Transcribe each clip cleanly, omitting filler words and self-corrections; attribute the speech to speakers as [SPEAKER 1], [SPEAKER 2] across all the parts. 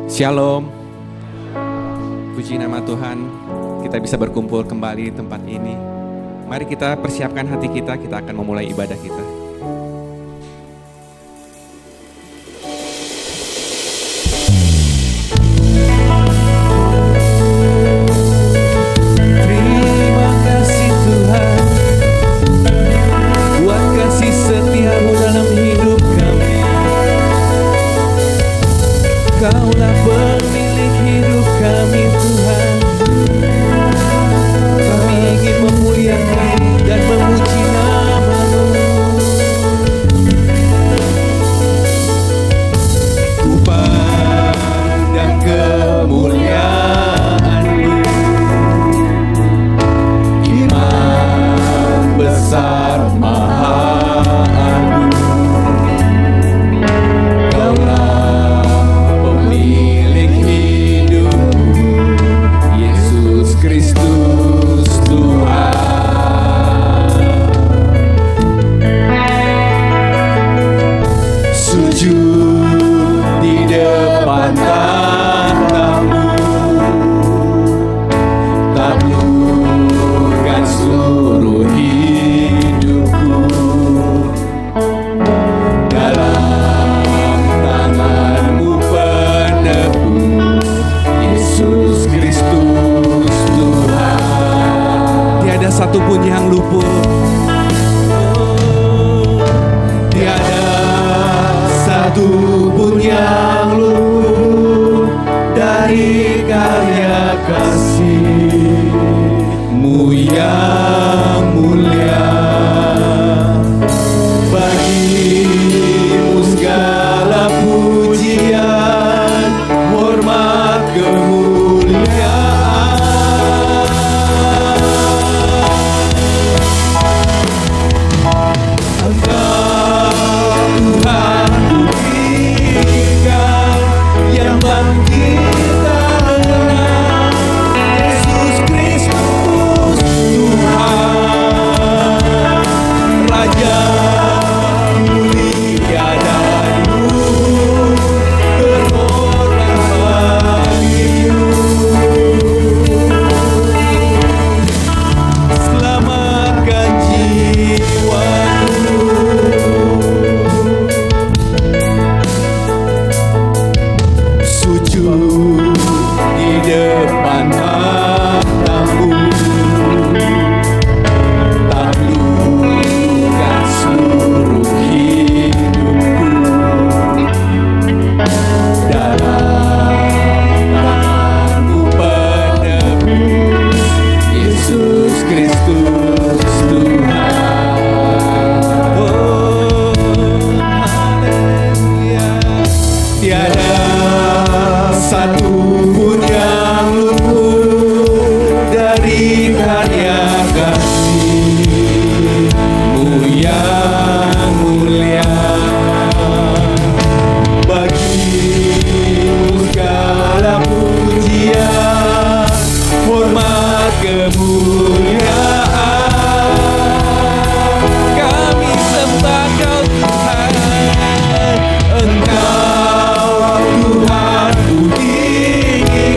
[SPEAKER 1] Shalom. Puji nama Tuhan, kita bisa berkumpul kembali di tempat ini. Mari kita persiapkan hati kita akan memulai ibadah kita. Terima kasih Tuhan, buat kasih setiamu dalam hidup kami. Kaulah pemilik hidup kami Tuhan. Kami ingin memuliakan dan memuji nama-Mu. Ku pandang kemuliaan-Mu, Imam besar maha agung. Kaulah pemilik hidupku, Yesus Kristus Tuhan. Sujud di depan tahta-Mu, taklukkan seluruh hidupku. Dalam tangan-Mu peneguh, Yesus Kristus Tuhan. Tiada satupun yang luput, tiada satupun yang luput dari karya kasih-Mu yang mulia. Bagi-Mu segala pujian, hormat, kemuliaan. Engkau Tuhan buktikan yang bangkitkan menang, Yesus Kristus Tuhan, Raja mulia dan luhur, berhormat bagi-Mu. Selamatkan jiwaku. Sujud di depan tahta-Mu, taklukkan seluruh hidupku. Dalam tangan-Mu penebus, Yesus Kristus Tuhan. Oh, haleluya. Tiada satupun yang luput dari karya kasih-Mu yang mulia. Bagi-Mu segala pujian, hormat, kemuliaan. Kami sembah Kau Tuhan, Engkau Tuhan ku tinggi.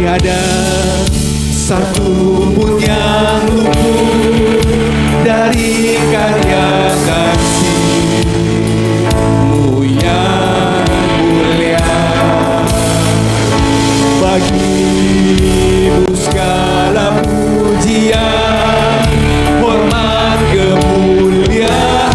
[SPEAKER 1] Tiada satu pun yang luput dari karya kasih-Mu yang mulia. Bagi-Mu segala pujian, hormat, kemuliaan.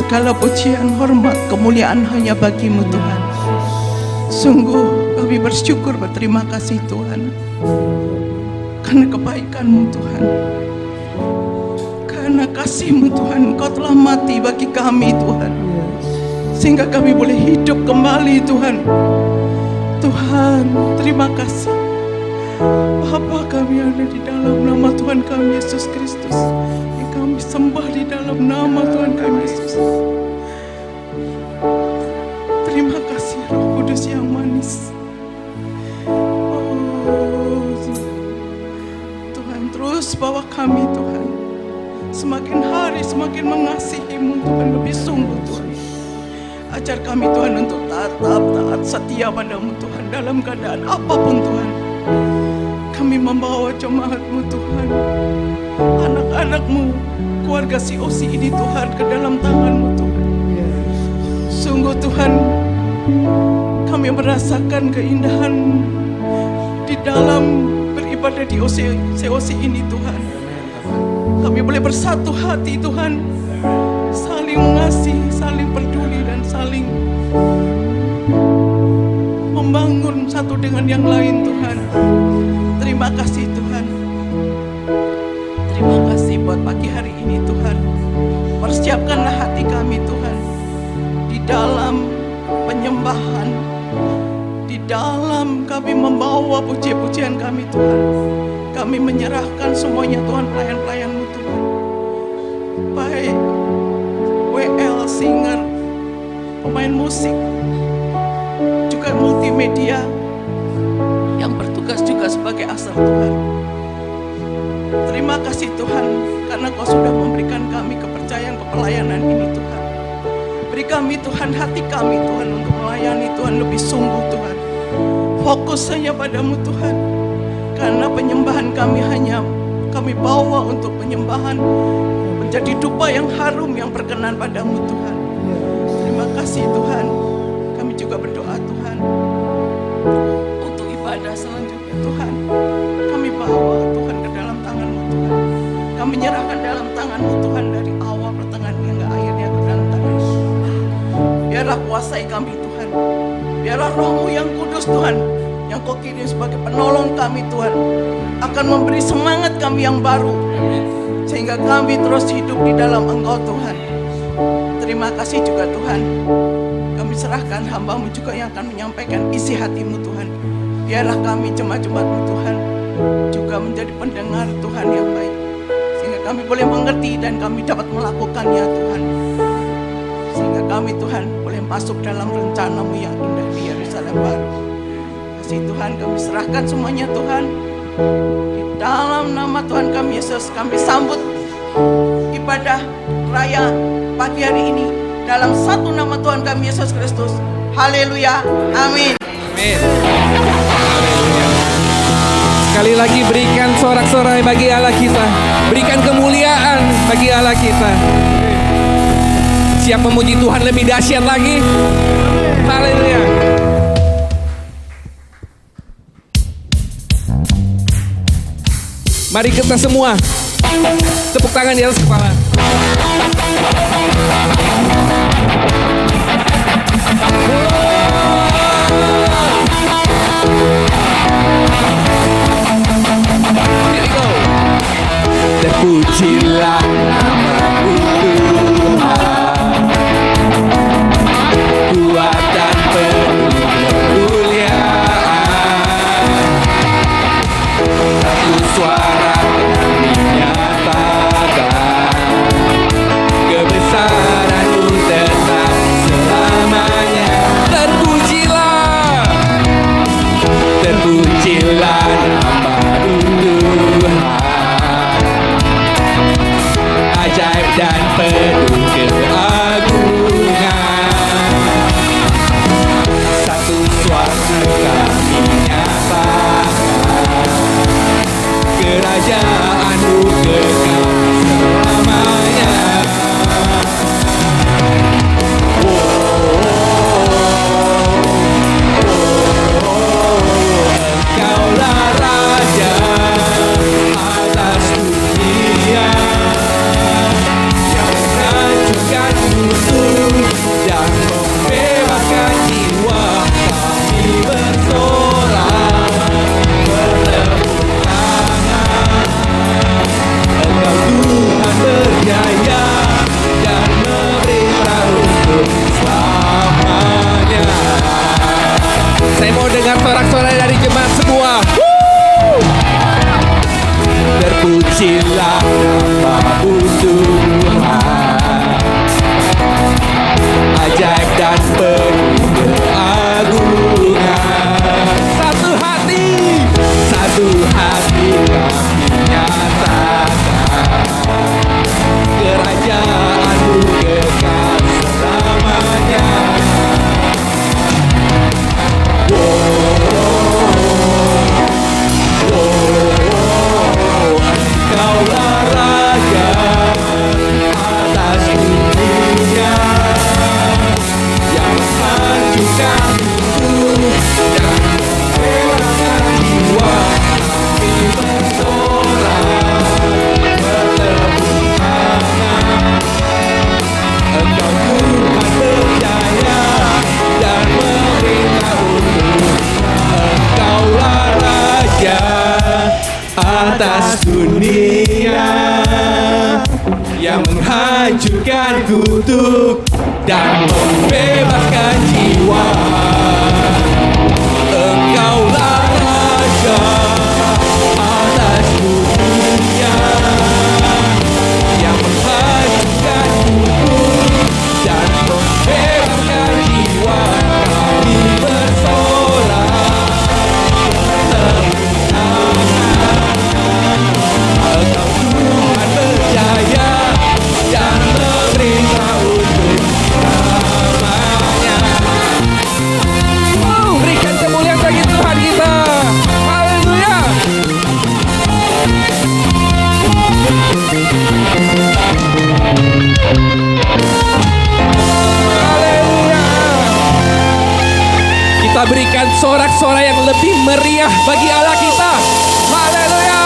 [SPEAKER 2] Segala pujian, hormat, kemuliaan hanya bagi-Mu Tuhan. Sungguh kami bersyukur, berterima kasih Tuhan, karena kebaikan-Mu Tuhan, karena kasih-Mu Tuhan. Engkau telah mati bagi kami Tuhan, sehingga kami boleh hidup kembali Tuhan. Tuhan, terima kasih. Bapa kami ada di dalam nama Tuhan kami Yesus Kristus, yang kami sembah di dalam nama Tuhan kami Yesus. Terima kasih Roh Kudus yang manis. Oh Tuhan, terus bawa kami Tuhan, semakin hari semakin mengasihi-Mu Tuhan, lebih sungguh Tuhan. Ajar kami Tuhan untuk tetap taat setia padamu Tuhan, dalam keadaan apapun Tuhan. Kami membawa jemaat-Mu Tuhan, anak-anak-Mu, keluarga COC ini Tuhan, ke dalam tangan-Mu Tuhan. Sungguh Tuhan, kami merasakan keindahan di dalam beribadah di COC ini Tuhan. Kami boleh bersatu hati Tuhan, saling mengasihi, saling peduli, dan saling membangun satu dengan yang lain Tuhan. Terima kasih Tuhan. Terima kasih buat pagi hari ini Tuhan. Persiapkanlah hati kami Tuhan, di dalam penyembahan, di dalam kami membawa puji-pujian kami Tuhan. Kami menyerahkan semuanya Tuhan, pelayan-pelayan-Mu Tuhan. Baik singer, pemain musik, juga multimedia yang bertugas juga sebagai asal Tuhan. Terima kasih Tuhan, karena Kau sudah memberikan kami kepercayaan kepelayanan ini Tuhan. Beri kami Tuhan, hati kami Tuhan, untuk melayani Tuhan lebih sungguh Tuhan. Fokus hanya padamu Tuhan, karena penyembahan kami hanya kami bawa untuk penyembahan menjadi dupa yang harum yang berkenan padamu Tuhan. Terima kasih Tuhan. Kami juga berdoa Tuhan untuk ibadah selanjutnya Tuhan. Kami bawa Tuhan ke dalam tangan-Mu Tuhan. Kami menyerahkan dalam tangan-Mu Tuhan dari awal pertengahan hingga akhirnya ke dalam tangan-Mu. Biarlah kuasai kami Tuhan. Biarlah Roh-Mu yang kudus Tuhan, yang Kau kirim sebagai penolong kami Tuhan, akan memberi semangat kami yang baru, sehingga kami terus hidup di dalam Engkau Tuhan. Terima kasih juga Tuhan. Kami serahkan hamba-Mu juga yang akan menyampaikan isi hati-Mu Tuhan. Biarlah kami jemaat-jemaat-Mu Tuhan juga menjadi pendengar Tuhan yang baik, sehingga kami boleh mengerti dan kami dapat melakukannya Tuhan. Sehingga kami Tuhan boleh masuk dalam rencana-Mu yang indah di Yerusalem baru. Kasih Tuhan, kami serahkan semuanya Tuhan. Di dalam nama Tuhan kami Yesus, kami sambut ibadah raya pagi hari ini dalam satu nama Tuhan kami Yesus Kristus. Haleluya, amin.
[SPEAKER 1] Amin. Sekali lagi berikan sorak-sorai bagi Allah kita. Berikan kemuliaan bagi Allah kita. Siap memuji Tuhan lebih dahsyat lagi. Haleluya. Mari kita semua tepuk tangan di atas kepala. Here we go. Terpujilah nama-Mu Tuhan, kuat dan penuh kemuliaan. Satu suara kami nyatakan, kebesaran-Mu tetap selamanya. Terpujilah, terpujilah nama-Mu Tuhan, ajaib dan penuh keagungan. Satu suara kami nyatakan, kerajaan-Mu kekal selamanya. Engkaulah Raja atas dunia, yang menghancurkan musuh dan membebaskan jiwa. Kami bersorak bertepuk tangan. Engkau Tuhan berjaya dan memerintah untuk selamanya. Saya mau dengar sorak-sorai dari jemaat semua. Terpujilah nama-Mu Tuhan, ajaib dan penuh keagungan. Satu hati kami nyatakan, kerajaan-Mu kekal selamanya. Engkaulah Raja atas dunia, yang menghancurkan musuh dan membebaskan jiwa. Kami bersorak bertepuk tangan. Engkau Tuhan berjaya dan memerintah untuk. Engkaulah Raja atas dunia, yang menghancurkan kutuk dan membebaskan jiwa. Engkaulah Raja atas dunia, yang menghancurkan kutuk dan Haleluya. Kita berikan sorak-sorai yang lebih meriah bagi Allah kita. Haleluya.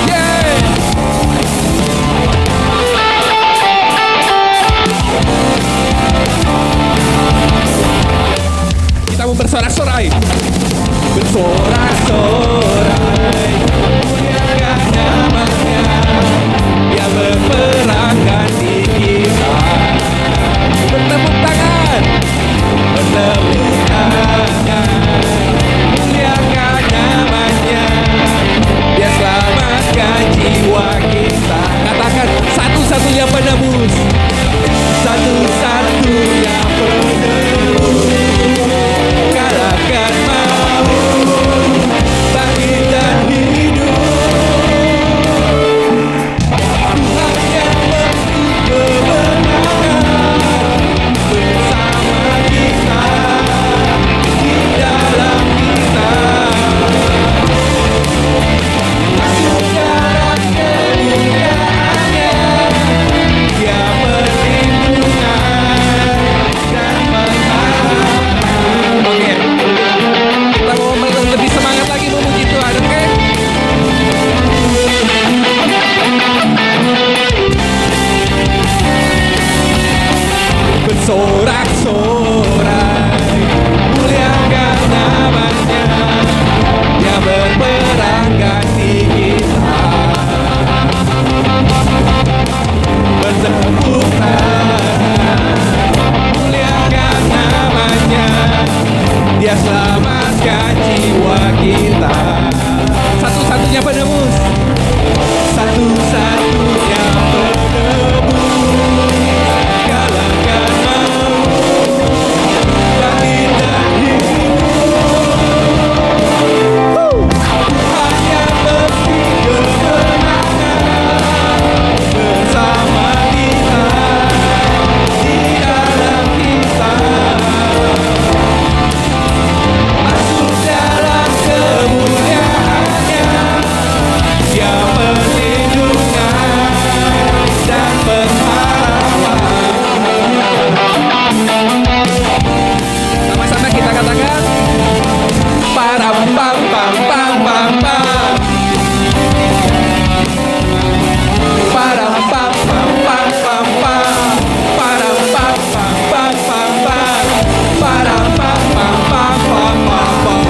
[SPEAKER 1] Yeay. Kita mau bersorak-sorai. Bersorak-sorai, muliakan namanya, Dia berperang ganti kita. Bertepuk tangan, bertepuk tangan, muliakan namanya, Dia selamatkan jiwa kita. Katakan, satu-satunya penebus, satu-satunya penebus, kalahkan maut, bangkit dan hidup. Tuhan yang memberi kebenaran bersama kita, di dalam kita. Masuk dalam kemuliaannya, Dia perlindungan dan pengharapan. Oke, kita mau lebih semangat lagi memuji Tuhan, oke? Bersorak-sorai, muliakan namanya, Dia berperang ganti kita. Bertepuk tangan, muliakan namanya, Dia selamatkan jiwa kita. Satu-satunya penebus, satu-satunya penebus, kalahkan maut, bangkit dan hidup. Tuhan yang memberi kemenangan bersama kita, di dalam kita. Masuk dalam kemuliaannya, Dia perlindungan dan pengharapan. Sama-sama kita katakan, param pam pam pam pam pam, param pam pam pam pam pam, param pam pam pam pam pam, param pam pam pam pam pam pam.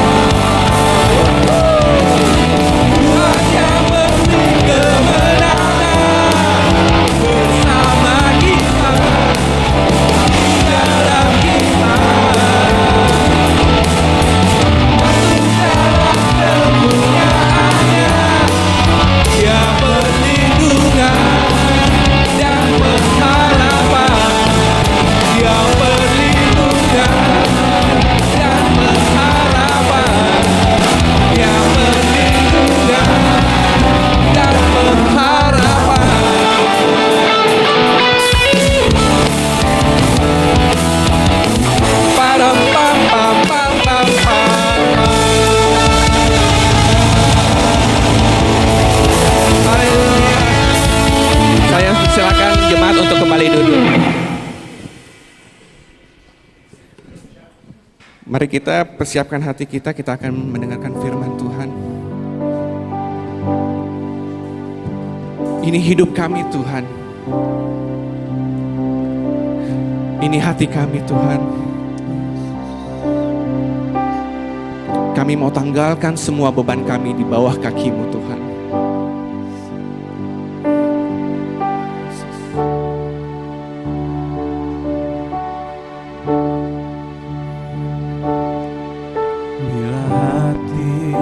[SPEAKER 1] Tuhan yang memberi kemenangan bersama kita, di dalam kita. Masuk dalam kemuliaannya, Dia perlindungan dan pengharapan. Dia perlindungan dan pengharapan. Dia perlindungan dan pengharapan. Param pam pam pam pam pam. Haleluya. Saya silakan jemaat untuk kembali duduk. Mari kita persiapkan hati kita akan mendengarkan firman Tuhan. Ini hidup kami Tuhan. Ini hati kami Tuhan. Kami mau tanggalkan semua beban kami di bawah kaki-Mu Tuhan.
[SPEAKER 3] Bila hati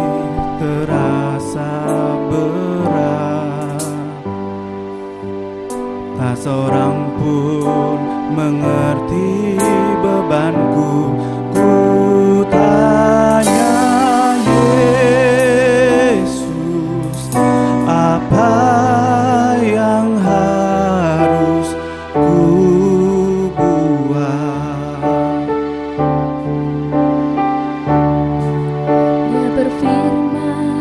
[SPEAKER 3] terasa berat, tak seorang pun mengerti bebanku. Ku tanya Yesus, apa yang harus ku buat?
[SPEAKER 4] Dia berfirman,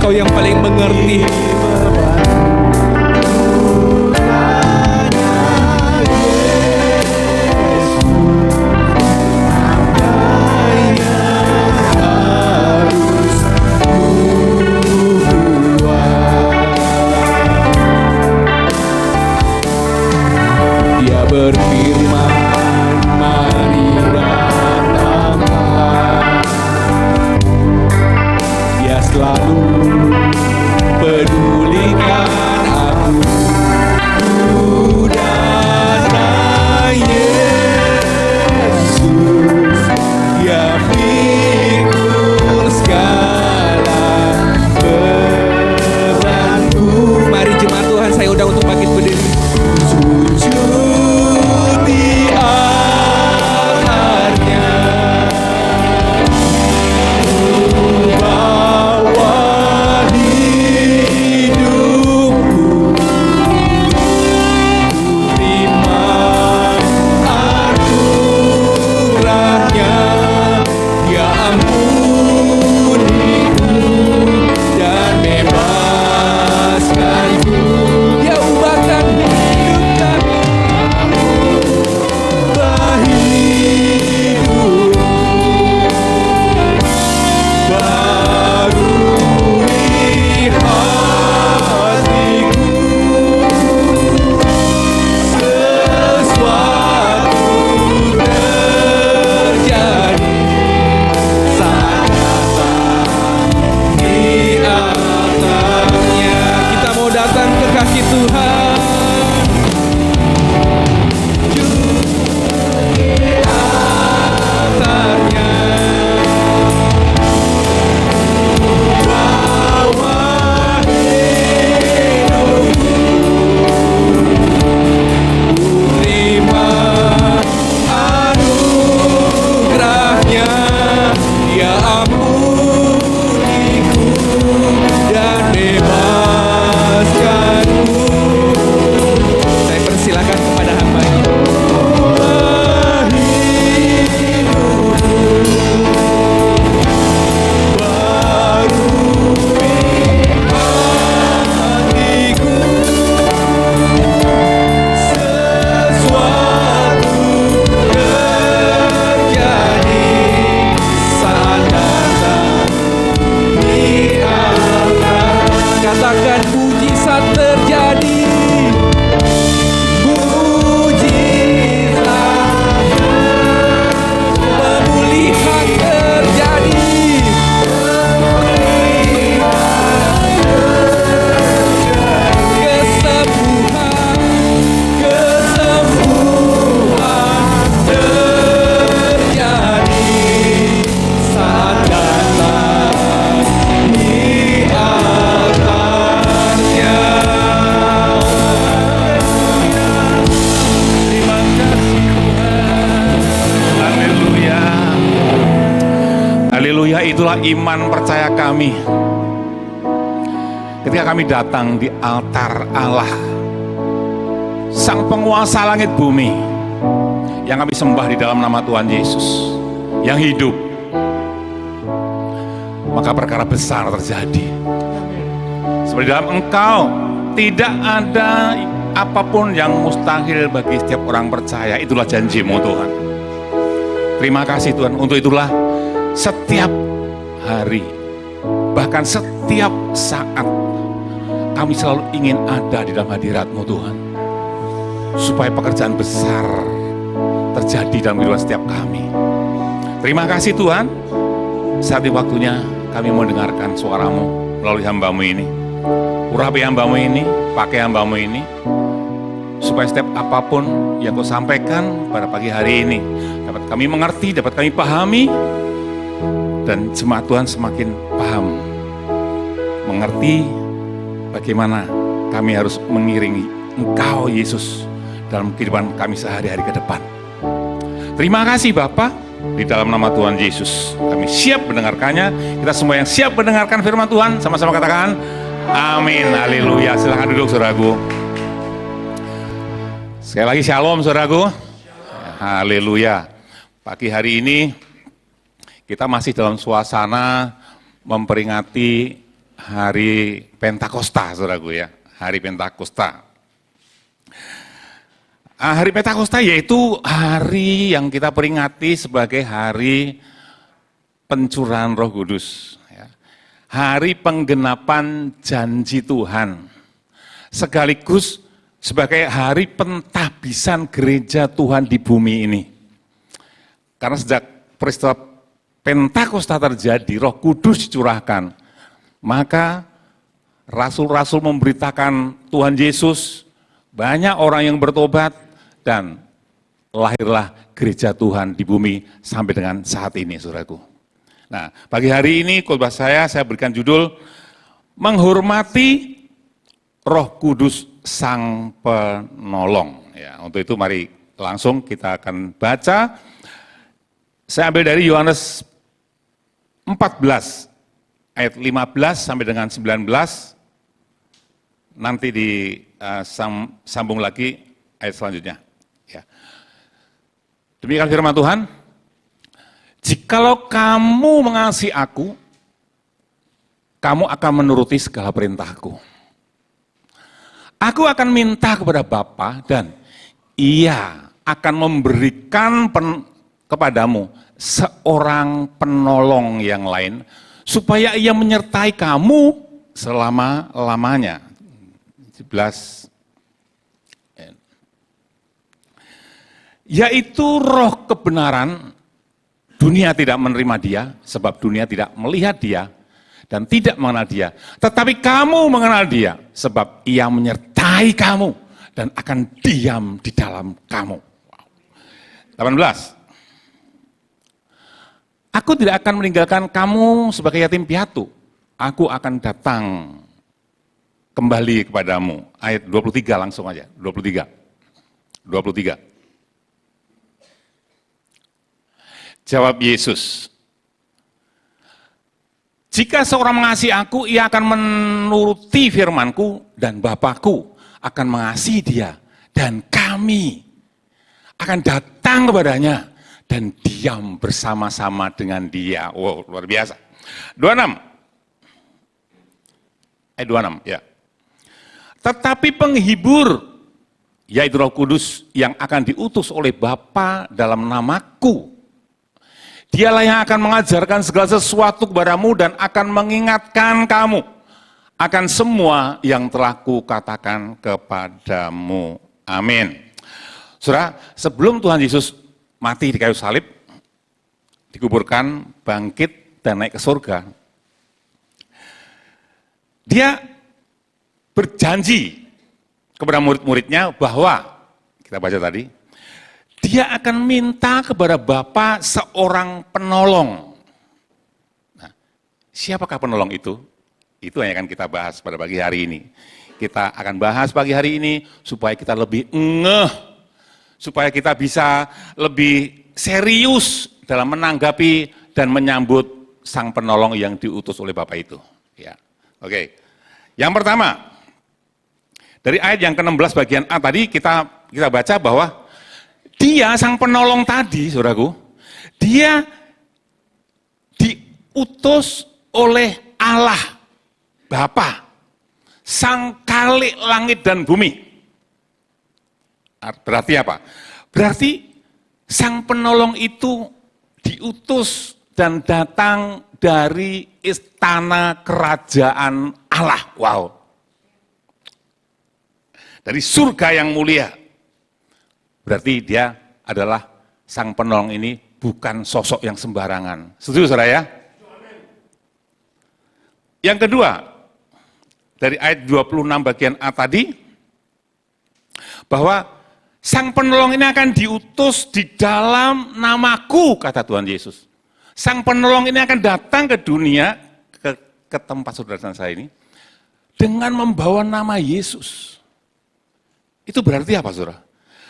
[SPEAKER 1] Engkau yang paling mengerti. Dia berfirman, mari datanglah. Dia selalu pedulikan aku. Udara Yesus, Dia pikul segala bebanku. Mari jemaat Tuhan, saya undang untuk bangkit berdiri. Sujud di altarnya, bawa hidupku, terima anugerahnya. Dia ampuniku dan bebaskanku. Dia ubahkan hidup kami, ubah hidup, barui hatiku. Sesuatu terjadi saat datang di altarnya. Kita mau datang ke kaki Tuhan. Altarnya, bawa hidupku, terima anugerahnya. Dia ampuniku dan bebaskanku. Saya persilakan kepada hamba-Nya. Katakan mujizat terjadi, mujizat, pemulihan terjadi, kesembuhan, kesembuhan terjadi saat datang di altarnya. Terima kasih Tuhan.
[SPEAKER 4] Haleluya. Haleluya, itulah iman percaya kami. Ketika kami datang di altar Allah, Sang Penguasa langit bumi, yang kami sembah di dalam nama Tuhan Yesus, yang hidup, maka perkara besar terjadi. Seperti dalam Engkau, tidak ada apapun yang mustahil bagi setiap orang percaya. Itulah janji-Mu Tuhan. Terima kasih Tuhan. Untuk itulah setiap hari, bahkan setiap saat, kami selalu ingin ada di dalam hadirat-Mu Tuhan, supaya pekerjaan besar terjadi dalam kehidupan setiap kami. Terima kasih Tuhan. Saat ini waktunya kami mau dengarkan suara-Mu melalui hamba-Mu ini. Urapi hamba-Mu ini, pakai hamba-Mu ini, supaya setiap apapun yang Kau sampaikan pada pagi hari ini dapat kami mengerti, dapat kami pahami, dan jemaat Tuhan semakin paham, mengerti bagaimana kami harus mengiringi Engkau Yesus dalam kehidupan kami sehari-hari ke depan. Terima kasih Bapa, di dalam nama Tuhan Yesus kami siap mendengarkannya. Kita semua yang siap mendengarkan firman Tuhan, sama-sama katakan amin. Haleluya. Silakan duduk saudaraku. Sekali lagi shalom saudaraku. Haleluya. Pagi hari ini kita masih dalam suasana memperingati hari Pentakosta, saudaraku ya, hari Pentakosta. Hari Pentakosta yaitu hari yang kita peringati sebagai hari pencurahan Roh Kudus, ya. Hari penggenapan janji Tuhan, sekaligus sebagai hari pentahbisan gereja Tuhan di bumi ini. Karena sejak peristiwa Pentakosta terjadi, Roh Kudus dicurahkan, maka rasul-rasul memberitakan Tuhan Yesus, banyak orang yang bertobat, dan lahirlah gereja Tuhan di bumi sampai dengan saat ini, saudaraku. Nah, pagi hari ini khotbah saya berikan judul Menghormati Roh Kudus Sang Penolong. Ya, untuk itu mari langsung kita akan baca. Saya ambil dari Yohanes 14 ayat 15 sampai dengan 19. Nanti disambung lagi ayat selanjutnya. Ya. Demikian firman Tuhan. Jikalau kamu mengasihi aku, kamu akan menuruti segala perintahku. Aku akan minta kepada Bapa dan Ia akan memberikan kepadamu seorang penolong yang lain, supaya Ia menyertai kamu selama-lamanya. 11. Yaitu roh kebenaran, dunia tidak menerima dia, sebab dunia tidak melihat dia, dan tidak mengenal dia. Tetapi kamu mengenal dia, sebab ia menyertai kamu, dan akan diam di dalam kamu. 18. Aku tidak akan meninggalkan kamu sebagai yatim piatu. Aku akan datang kembali kepadamu. Ayat 23 langsung aja, 23. Jawab Yesus, jika seorang mengasihi aku, ia akan menuruti firmanku, dan Bapakku akan mengasihi dia, dan kami akan datang kepadanya, dan diam bersama-sama dengan dia. Wow, luar biasa. 26. Ayat 26, ya. Tetapi penghibur, yaitu Roh Kudus yang akan diutus oleh Bapa dalam namaku, Dialah yang akan mengajarkan segala sesuatu kepadamu dan akan mengingatkan kamu akan semua yang telah kukatakan kepadamu. Amin. Saudara, sebelum Tuhan Yesus mati di kayu salib, dikuburkan, bangkit, dan naik ke surga, dia berjanji kepada murid-muridnya bahwa, kita baca tadi, dia akan minta kepada Bapa seorang penolong. Nah, siapakah penolong itu? Itu yang akan kita bahas pada pagi hari ini. Kita akan bahas pagi hari ini supaya kita lebih ngeh, supaya kita bisa lebih serius dalam menanggapi dan menyambut sang penolong yang diutus oleh Bapa itu. Ya, oke. Yang pertama, dari ayat yang ke-16 bagian A tadi kita baca bahwa dia, sang penolong tadi, saudaraku, dia diutus oleh Allah, Bapa, sang Khalik langit dan bumi. Berarti apa? Berarti sang penolong itu diutus dan datang dari istana kerajaan Allah. Wow. Dari surga yang mulia. Berarti dia adalah sang penolong ini bukan sosok yang sembarangan. Setuju saudara ya? Yang kedua, dari ayat 26 bagian A tadi, bahwa sang penolong ini akan diutus di dalam namaku, kata Tuhan Yesus. Sang penolong ini akan datang ke dunia, ke tempat saudara dan saya ini, dengan membawa nama Yesus. Itu berarti apa, saudara?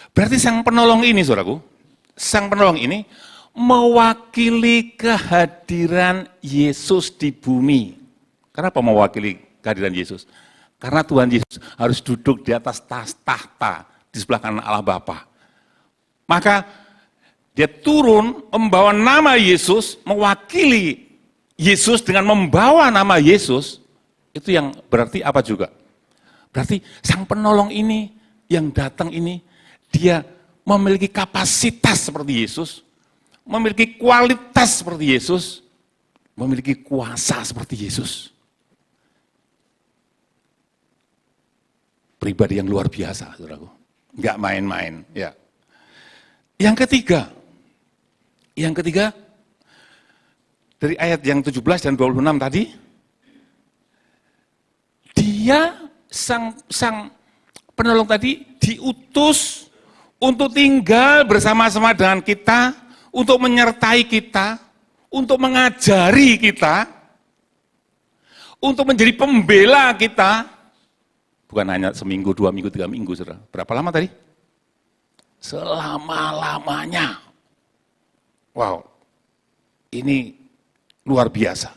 [SPEAKER 4] Berarti sang penolong ini, saudaraku, sang penolong ini mewakili kehadiran Yesus di bumi. Kenapa mewakili kehadiran Yesus? Karena Tuhan Yesus harus duduk di atas tahta di sebelah kanan Allah Bapa. Maka dia turun membawa nama Yesus, mewakili Yesus dengan membawa nama Yesus Itu yang berarti apa juga? Berarti sang penolong ini yang datang ini, dia memiliki kapasitas seperti Yesus, memiliki kualitas seperti Yesus, memiliki kuasa seperti Yesus. Pribadi yang luar biasa, saudaraku. Enggak main-main, ya. Yang ketiga, dari ayat yang 17 dan 26 tadi, dia sang penolong tadi diutus untuk tinggal bersama-sama dengan kita, untuk menyertai kita, untuk mengajari kita, untuk menjadi pembela kita. Bukan hanya seminggu, 2 minggu, 3 minggu, saudara. Berapa lama tadi? Selama-lamanya. Wow, ini luar biasa.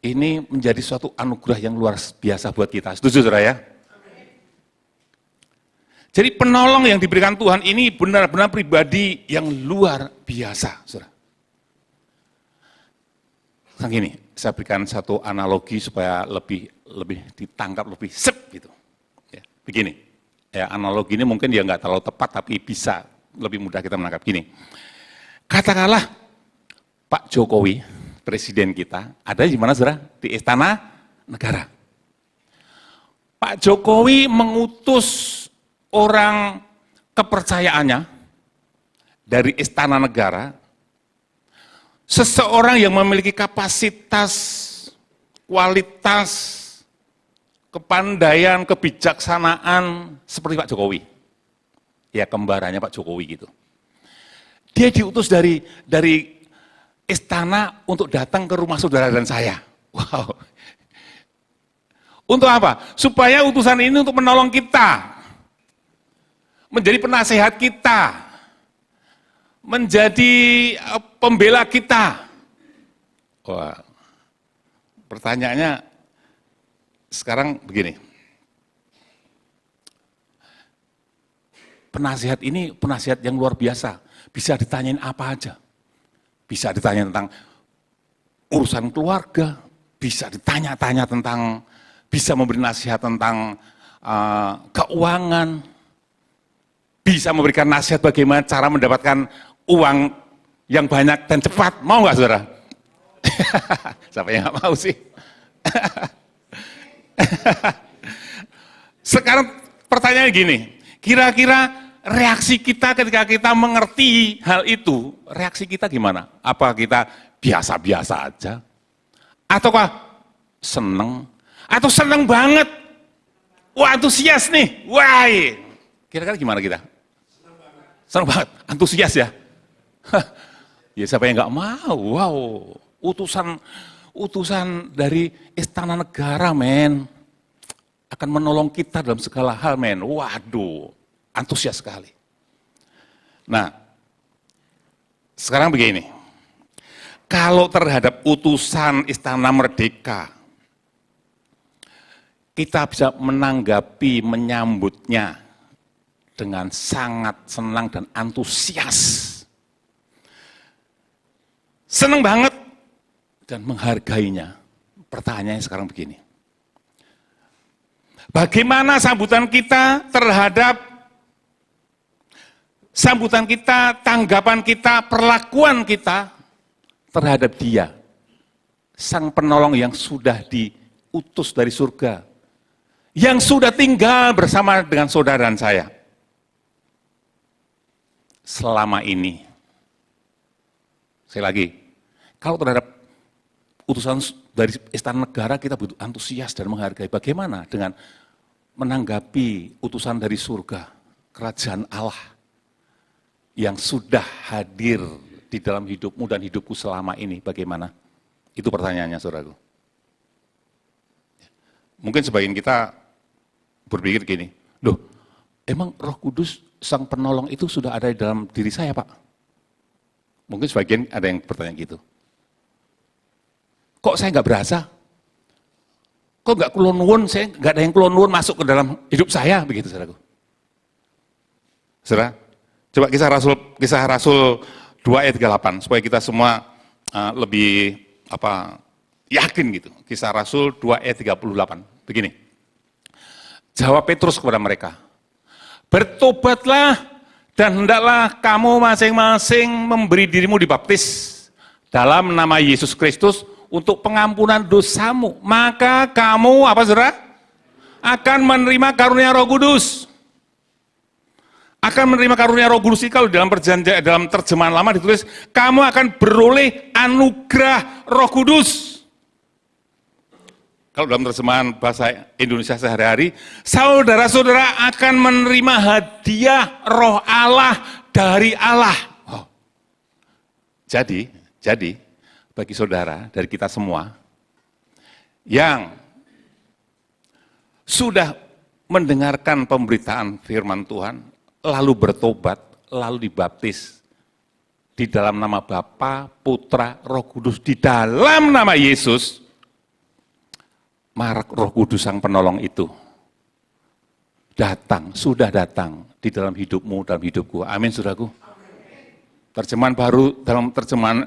[SPEAKER 4] Ini menjadi suatu anugerah yang luar biasa buat kita. Setuju, saudara ya? Jadi penolong yang diberikan Tuhan ini benar-benar pribadi yang luar biasa, saudara. Nah gini, saya berikan satu analogi supaya lebih ditangkap, lebih sep gitu. Ya, begini, ya analogi ini mungkin dia nggak terlalu tepat, tapi bisa lebih mudah kita menangkap. Gini, katakanlah Pak Jokowi, presiden kita, ada di mana, saudara? Di Istana Negara. Pak Jokowi mengutus orang kepercayaannya dari Istana Negara, seseorang yang memiliki kapasitas, kualitas, kepandaian, kebijaksanaan seperti Pak Jokowi. Ya kembarannya Pak Jokowi gitu. Dia diutus dari istana untuk datang ke rumah saudara dan saya. Wow. Untuk apa? Supaya utusan ini untuk menolong kita. Menjadi penasehat kita. Menjadi pembela kita. Wah. Pertanyaannya sekarang begini. Penasihat ini penasihat yang luar biasa. Bisa ditanyain apa aja. Bisa ditanya tentang urusan keluarga, bisa ditanya-tanya tentang, bisa memberi nasihat tentang keuangan, bisa memberikan nasihat bagaimana cara mendapatkan uang yang banyak dan cepat. Mau nggak, saudara? Siapa yang nggak mau sih? Sekarang pertanyaannya gini, kira-kira reaksi kita ketika kita mengerti hal itu, reaksi kita gimana? Apa kita biasa-biasa aja? Ataukah seneng? Atau seneng banget? Wah, antusias nih, wah. Kira-kira gimana kita? Seneng banget, antusias ya? Ya siapa yang nggak mau? Wow, utusan dari Istana Negara, men. Akan menolong kita dalam segala hal, men. Waduh, antusias sekali. Nah, sekarang begini. Kalau terhadap utusan Istana Merdeka, kita bisa menanggapi, menyambutnya dengan sangat senang dan antusias. Senang banget dan menghargainya. Pertanyaannya sekarang begini. Bagaimana sambutan kita terhadap sambutan kita, tanggapan kita, perlakuan kita terhadap dia, sang penolong yang sudah diutus dari surga, yang sudah tinggal bersama dengan saudara dan saya selama ini. Sekali lagi, kalau terhadap utusan dari Istana Negara kita butuh antusias dan menghargai. Bagaimana dengan menanggapi utusan dari surga, kerajaan Allah yang sudah hadir di dalam hidupmu dan hidupku selama ini, bagaimana? Itu pertanyaannya, saudaraku. Mungkin sebagian kita berpikir gini, loh, emang Roh Kudus, Sang Penolong itu sudah ada di dalam diri saya, Pak? Mungkin sebagian ada yang bertanya gitu. Kok saya nggak berasa? Kok nggak kulon-won, saya nggak ada yang kulon-won masuk ke dalam hidup saya, begitu, saudaraku. Saudara, coba kisah Rasul 2 ayat 38, supaya kita semua lebih Yakin gitu. Kisah Rasul 2 ayat 38. Begini. Jawab Petrus kepada mereka, bertobatlah dan hendaklah kamu masing-masing memberi dirimu dibaptis dalam nama Yesus Kristus untuk pengampunan dosamu. Maka kamu, apa saudara? Akan menerima karunia Roh Kudus. Akan menerima karunia Roh Kudus. Kalau dalam perjanjian, dalam terjemahan lama ditulis, kamu akan beroleh anugerah Roh Kudus. Kalau dalam terjemahan bahasa Indonesia sehari-hari, saudara-saudara akan menerima hadiah Roh Allah dari Allah. Oh. Jadi bagi saudara dari kita semua yang sudah mendengarkan pemberitaan firman Tuhan, lalu bertobat, lalu dibaptis di dalam nama Bapa, Putra, Roh Kudus, di dalam nama Yesus, maka Roh Kudus Sang Penolong itu datang, sudah datang di dalam hidupmu, dalam hidupku. Amin, saudaraku. Terjemahan baru dalam terjemahan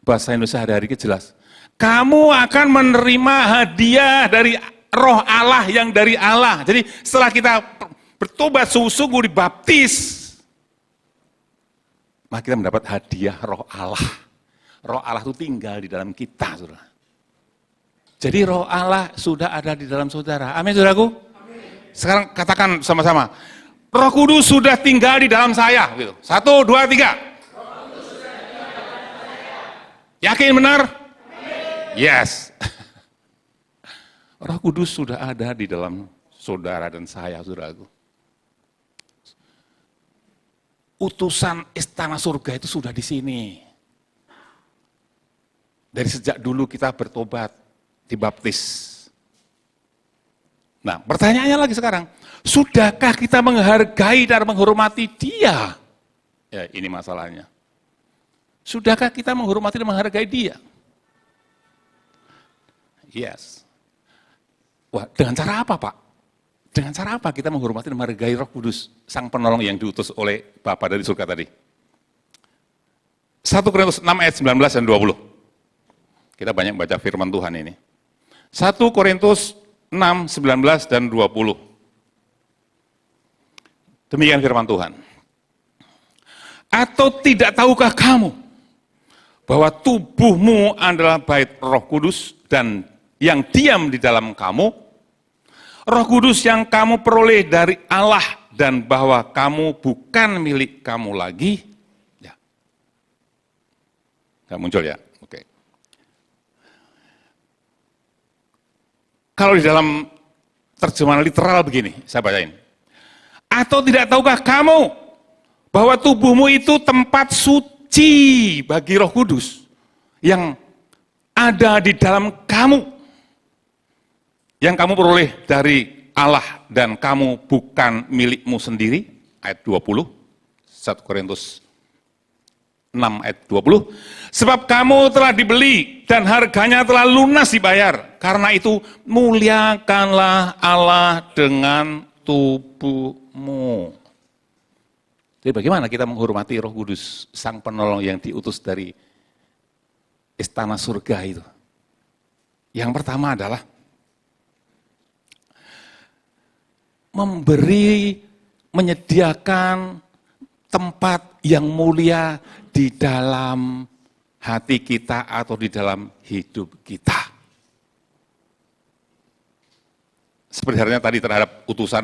[SPEAKER 4] bahasa Indonesia hari-hari jelas. Kamu akan menerima hadiah dari Roh Allah yang dari Allah. Jadi setelah kita bertobat sungguh-sungguh dibaptis, maka kita mendapat hadiah Roh Allah. Roh Allah itu tinggal di dalam kita, saudara. Jadi Roh Allah sudah ada di dalam saudara. Amin, saudaraku. Amin. Sekarang katakan sama-sama, Roh Kudus sudah tinggal di dalam saya. Gitu. 1, 2, 3. Yakin benar? Amin. Yes. Roh Kudus sudah ada di dalam saudara dan saya, saudaraku. Utusan istana surga itu sudah di sini. Dari sejak dulu kita bertobat, dibaptis. Nah, pertanyaannya lagi sekarang, sudahkah kita menghargai dan menghormati Dia? Ya, ini masalahnya. Sudahkah kita menghormati dan menghargai Dia? Yes. Wah, dengan cara apa, Pak? Dengan cara apa kita menghormati dan menghargai Roh Kudus, Sang Penolong yang diutus oleh Bapa dari surga tadi? 1 Korintus 6 ayat 19 dan 20. Kita banyak baca firman Tuhan ini. 1 Korintus 6, 19 dan 20. Demikian firman Tuhan. Atau tidak tahukah kamu bahwa tubuhmu adalah bait Roh Kudus dan yang diam di dalam kamu, Roh Kudus yang kamu peroleh dari Allah dan bahwa kamu bukan milik kamu lagi? Ya. Nggak muncul ya? Oke. Kalau di dalam terjemahan literal begini, saya bacain. Atau tidak tahukah kamu bahwa tubuhmu itu tempat suci bagi Roh Kudus yang ada di dalam kamu, yang kamu peroleh dari Allah dan kamu bukan milikmu sendiri, ayat 20, 1 Korintus 6 ayat 20, sebab kamu telah dibeli dan harganya telah lunas dibayar, karena itu muliakanlah Allah dengan tubuhmu. Jadi bagaimana kita menghormati Roh Kudus, Sang Penolong yang diutus dari istana surga itu? Yang pertama adalah menyediakan tempat yang mulia di dalam hati kita atau di dalam hidup kita. Seperti halnya tadi terhadap utusan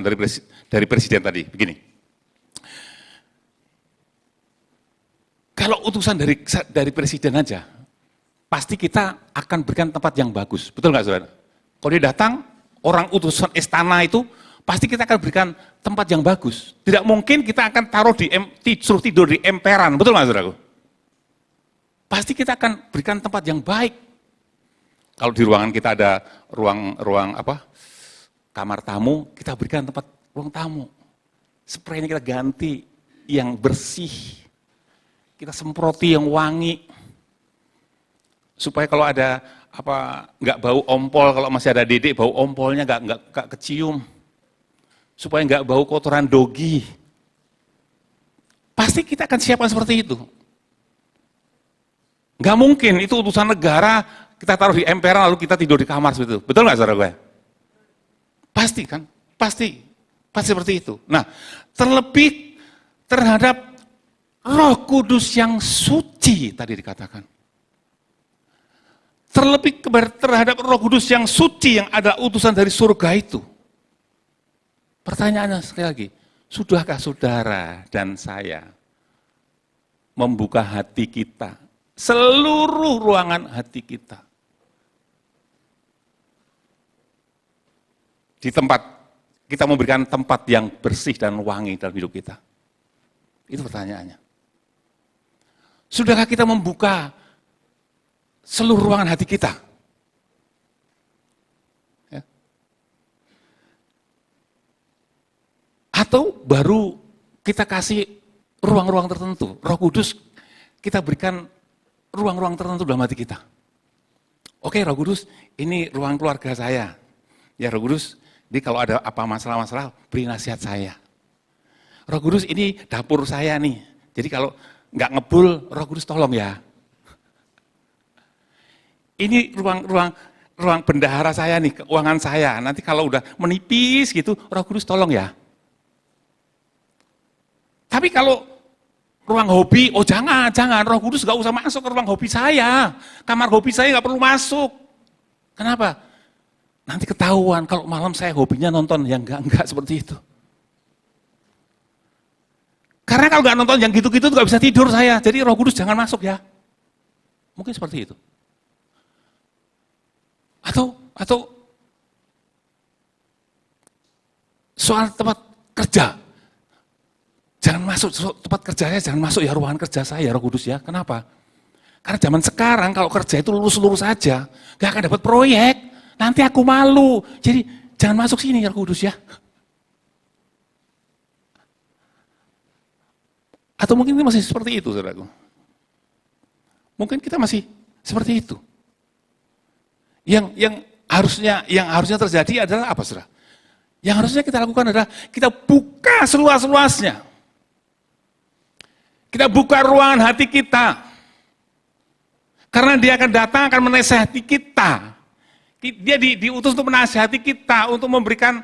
[SPEAKER 4] dari presiden tadi, begini. Kalau utusan dari presiden aja, pasti kita akan berikan tempat yang bagus. Betul nggak, saudara? Kalau dia datang, orang utusan istana itu, pasti kita akan berikan tempat yang bagus. Tidak mungkin kita akan taruh suruh tidur di emperan, betul nggak, saudaraku? Pasti kita akan berikan tempat yang baik. Kalau di ruangan kita ada ruang kamar tamu, kita berikan tempat ruang tamu. Spraynya kita ganti yang bersih, kita semproti yang wangi, supaya kalau ada nggak bau ompol, kalau masih ada dedek bau ompolnya nggak kecium, supaya nggak bau kotoran dogi. Pasti kita akan siapkan seperti itu. Nggak mungkin, itu utusan negara, kita taruh di emperan lalu kita tidur di kamar seperti itu. Betul nggak saudara gue? Pasti kan? Pasti seperti itu. Nah, terlebih terhadap Roh Kudus yang suci tadi dikatakan. Terlebih terhadap Roh Kudus yang suci yang adalah utusan dari surga itu. Pertanyaannya sekali lagi, sudahkah saudara dan saya membuka hati kita, seluruh ruangan hati kita, di tempat kita memberikan tempat yang bersih dan wangi dalam hidup kita? Itu pertanyaannya. Sudahkah kita membuka seluruh ruangan hati kita? Ya. Atau baru kita kasih ruang-ruang tertentu, Roh Kudus kita berikan ruang-ruang tertentu dalam hati kita. Oke, Roh Kudus, ini ruang keluarga saya. Ya Roh Kudus, jadi kalau ada apa masalah-masalah, beri nasihat saya. Roh Kudus, ini dapur saya nih. Jadi kalau nggak ngebul, Roh Kudus tolong ya. Ini ruang bendahara saya nih, keuangan saya. Nanti kalau udah menipis gitu, Roh Kudus tolong ya. Tapi kalau ruang hobi, oh jangan, Roh Kudus nggak usah masuk ke ruang hobi saya. Kamar hobi saya nggak perlu masuk. Kenapa? Nanti ketahuan kalau malam saya hobinya nonton yang enggak seperti itu. Karena kalau nggak nonton yang gitu-gitu nggak bisa tidur saya. Jadi Roh Kudus jangan masuk ya. Mungkin seperti itu. Atau soal tempat kerja. Jangan masuk tempat kerja saya, jangan masuk ya ruangan kerja saya, Roh Kudus ya. Kenapa? Karena zaman sekarang kalau kerja itu lurus-lurus saja, nggak akan dapat proyek. Nanti aku malu. Jadi jangan masuk sini Roh Kudus ya. Atau mungkin kita masih seperti itu, saudaraku. Mungkin kita masih seperti itu. Yang harusnya terjadi adalah apa, saudara? Yang harusnya kita lakukan adalah kita buka seluas-luasnya. Kita buka ruangan hati kita. Karena dia akan datang, akan menasihati kita. Dia diutus untuk menasihati kita, untuk memberikan,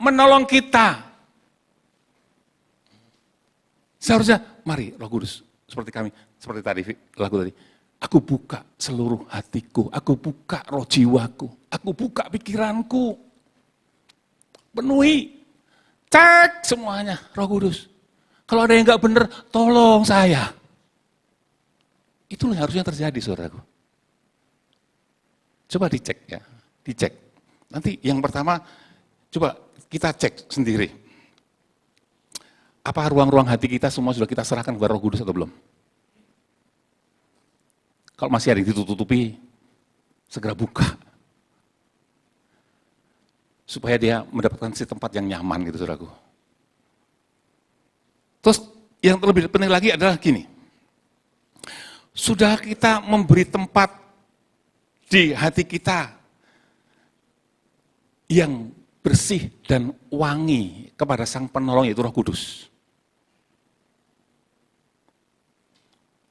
[SPEAKER 4] menolong kita. Seharusnya, mari Roh Kudus, seperti tadi lagu tadi. Aku buka seluruh hatiku, aku buka roh jiwaku, aku buka pikiranku. Penuhi, cek semuanya Roh Kudus. Kalau ada yang nggak benar, tolong saya. Itulah yang harusnya terjadi, saudaraku. Coba dicek ya, dicek. Nanti yang pertama, coba kita cek sendiri. Apa ruang-ruang hati kita semua sudah kita serahkan kepada Roh Kudus atau belum? Kalau masih ada yang ditutupi, segera buka. Supaya dia mendapatkan si tempat yang nyaman gitu, saudaraku. Terus yang lebih penting lagi adalah gini. Sudah kita memberi tempat di hati kita yang bersih dan wangi kepada Sang Penolong yaitu Roh Kudus.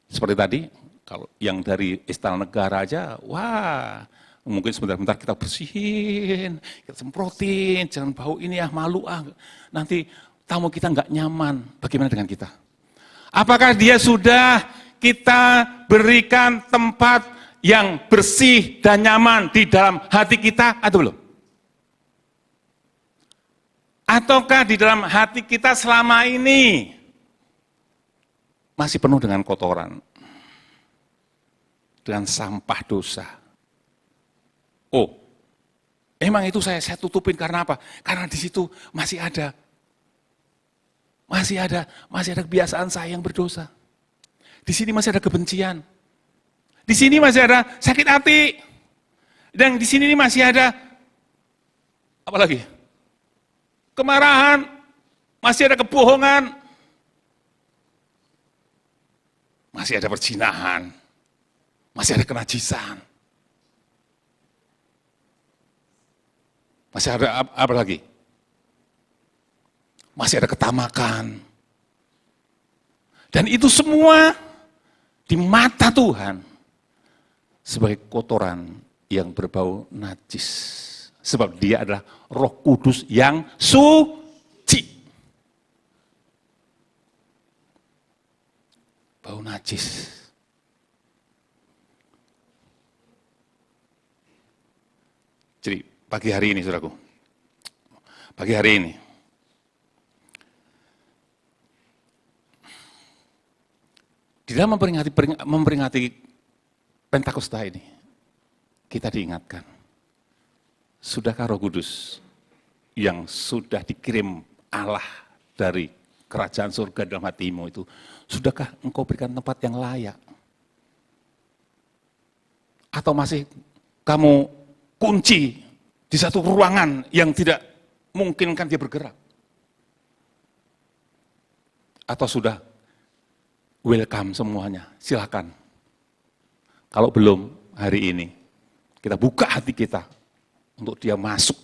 [SPEAKER 4] Seperti tadi, kalau yang dari istana negara aja, wah, mungkin sebentar-bentar kita bersihin, kita semprotin, jangan bau ini malu nanti tamu kita nggak nyaman. Bagaimana dengan kita? Apakah dia sudah kita berikan tempat yang bersih dan nyaman di dalam hati kita atau belum? Ataukah di dalam hati kita selama ini masih penuh dengan kotoran? Dengan sampah dosa. Oh, emang itu saya tutupin karena apa? Karena di situ masih ada kebiasaan saya yang berdosa. Di sini masih ada kebencian. Di sini masih ada sakit hati. Dan di sini masih ada apa lagi? Kemarahan, masih ada kebohongan. Masih ada perzinahan. Masih ada kenajisan. Masih ada apa lagi? Masih ada ketamakan. Dan itu semua di mata Tuhan sebagai kotoran yang berbau najis. Sebab dia adalah Roh Kudus yang suci. Bau najis. Jadi pagi hari ini, saudaraku, pagi hari ini, di dalam memperingati Pentakosta ini, kita diingatkan, sudahkah Roh Kudus yang sudah dikirim Allah dari kerajaan surga dalam hatimu itu, sudahkah engkau berikan tempat yang layak? Atau masih kamu kunci di satu ruangan yang tidak memungkinkan dia bergerak? Atau sudah welcome semuanya, silakan. Kalau belum, hari ini kita buka hati kita untuk dia masuk,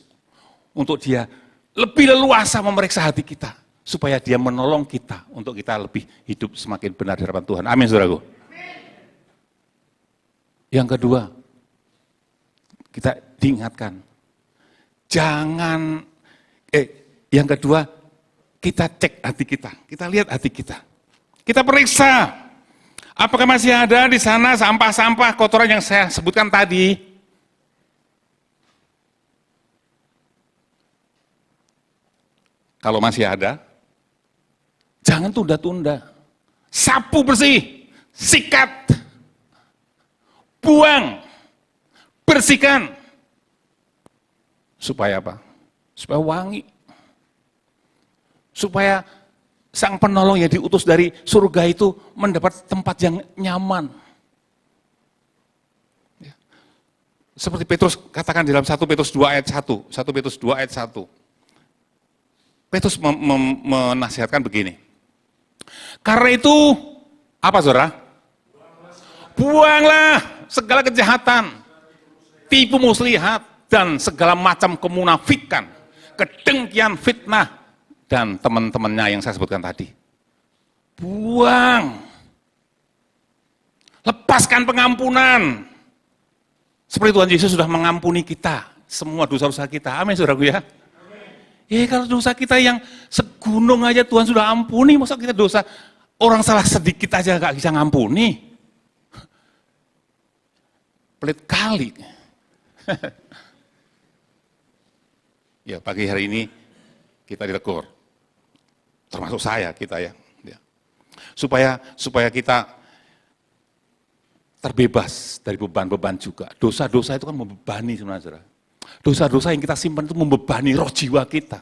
[SPEAKER 4] untuk dia lebih leluasa memeriksa hati kita, supaya dia menolong kita untuk kita lebih hidup semakin benar di hadapan Tuhan. Amin, saudaraku. Yang kedua, kita diingatkan, yang kedua, kita cek hati kita lihat hati kita periksa, apakah masih ada di sana sampah-sampah kotoran yang saya sebutkan tadi. Kalau masih ada, jangan tunda-tunda, sapu bersih, sikat, buang, bersihkan. Supaya apa? Supaya wangi. Supaya Sang Penolong yang diutus dari surga itu mendapat tempat yang nyaman. Ya. Seperti Petrus katakan di dalam 1 Petrus 2 ayat 1. 1 Petrus 2 ayat 1. Petrus menasihatkan begini. Karena itu, apa saudara? Buanglah segala kejahatan, tipu muslihat, dan segala macam kemunafikan, kedengkian, fitnah, dan teman-temannya yang saya sebutkan tadi. Buang. Lepaskan pengampunan. Seperti Tuhan Yesus sudah mengampuni kita, semua dosa-dosa kita. Amin, saudaraku ya. Kalau dosa kita yang segunung aja Tuhan sudah ampuni, masa kita dosa orang salah sedikit aja gak bisa ngampuni? Pelit kali. Ya, pagi hari ini kita ditegur, termasuk kita ya. Supaya kita terbebas dari beban-beban juga. Dosa-dosa itu kan membebani sebenarnya, saudara. Dosa-dosa yang kita simpan itu membebani roh jiwa kita.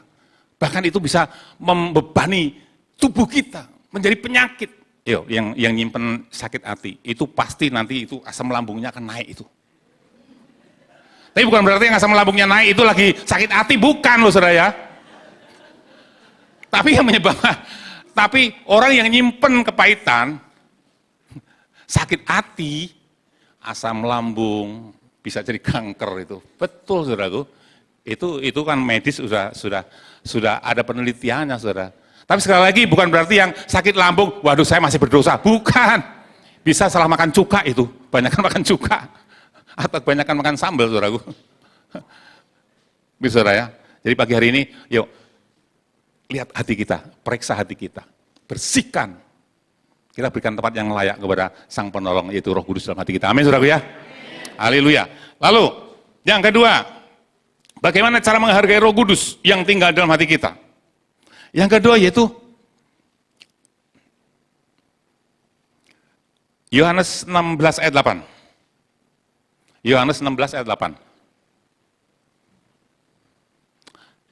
[SPEAKER 4] Bahkan itu bisa membebani tubuh kita, menjadi penyakit. Yang nyimpen sakit hati, itu pasti nanti itu asam lambungnya akan naik itu. Tapi bukan berarti yang asam lambungnya naik itu lagi sakit hati, bukan loh saudara ya. Tapi yang menyebabkan, tapi orang yang nyimpen kepahitan, sakit hati, asam lambung, bisa jadi kanker itu. Betul saudaraku. Itu kan medis sudah ada penelitiannya saudara. Tapi sekali lagi bukan berarti yang sakit lambung, waduh saya masih berdosa. Bukan. Bisa salah makan cuka itu, banyakan makan cuka. Atau kebanyakan makan sambal, saudaraku. Bisa, saudara ya. Jadi pagi hari ini, yuk, lihat hati kita, periksa hati kita, bersihkan. Kita berikan tempat yang layak kepada Sang Penolong, yaitu Roh Kudus dalam hati kita. Amin, saudaraku ya. Haleluya. Lalu, yang kedua, bagaimana cara menghargai Roh Kudus yang tinggal dalam hati kita? Yang kedua yaitu Yohanes 16 ayat 8. Yohanes 16 ayat 8.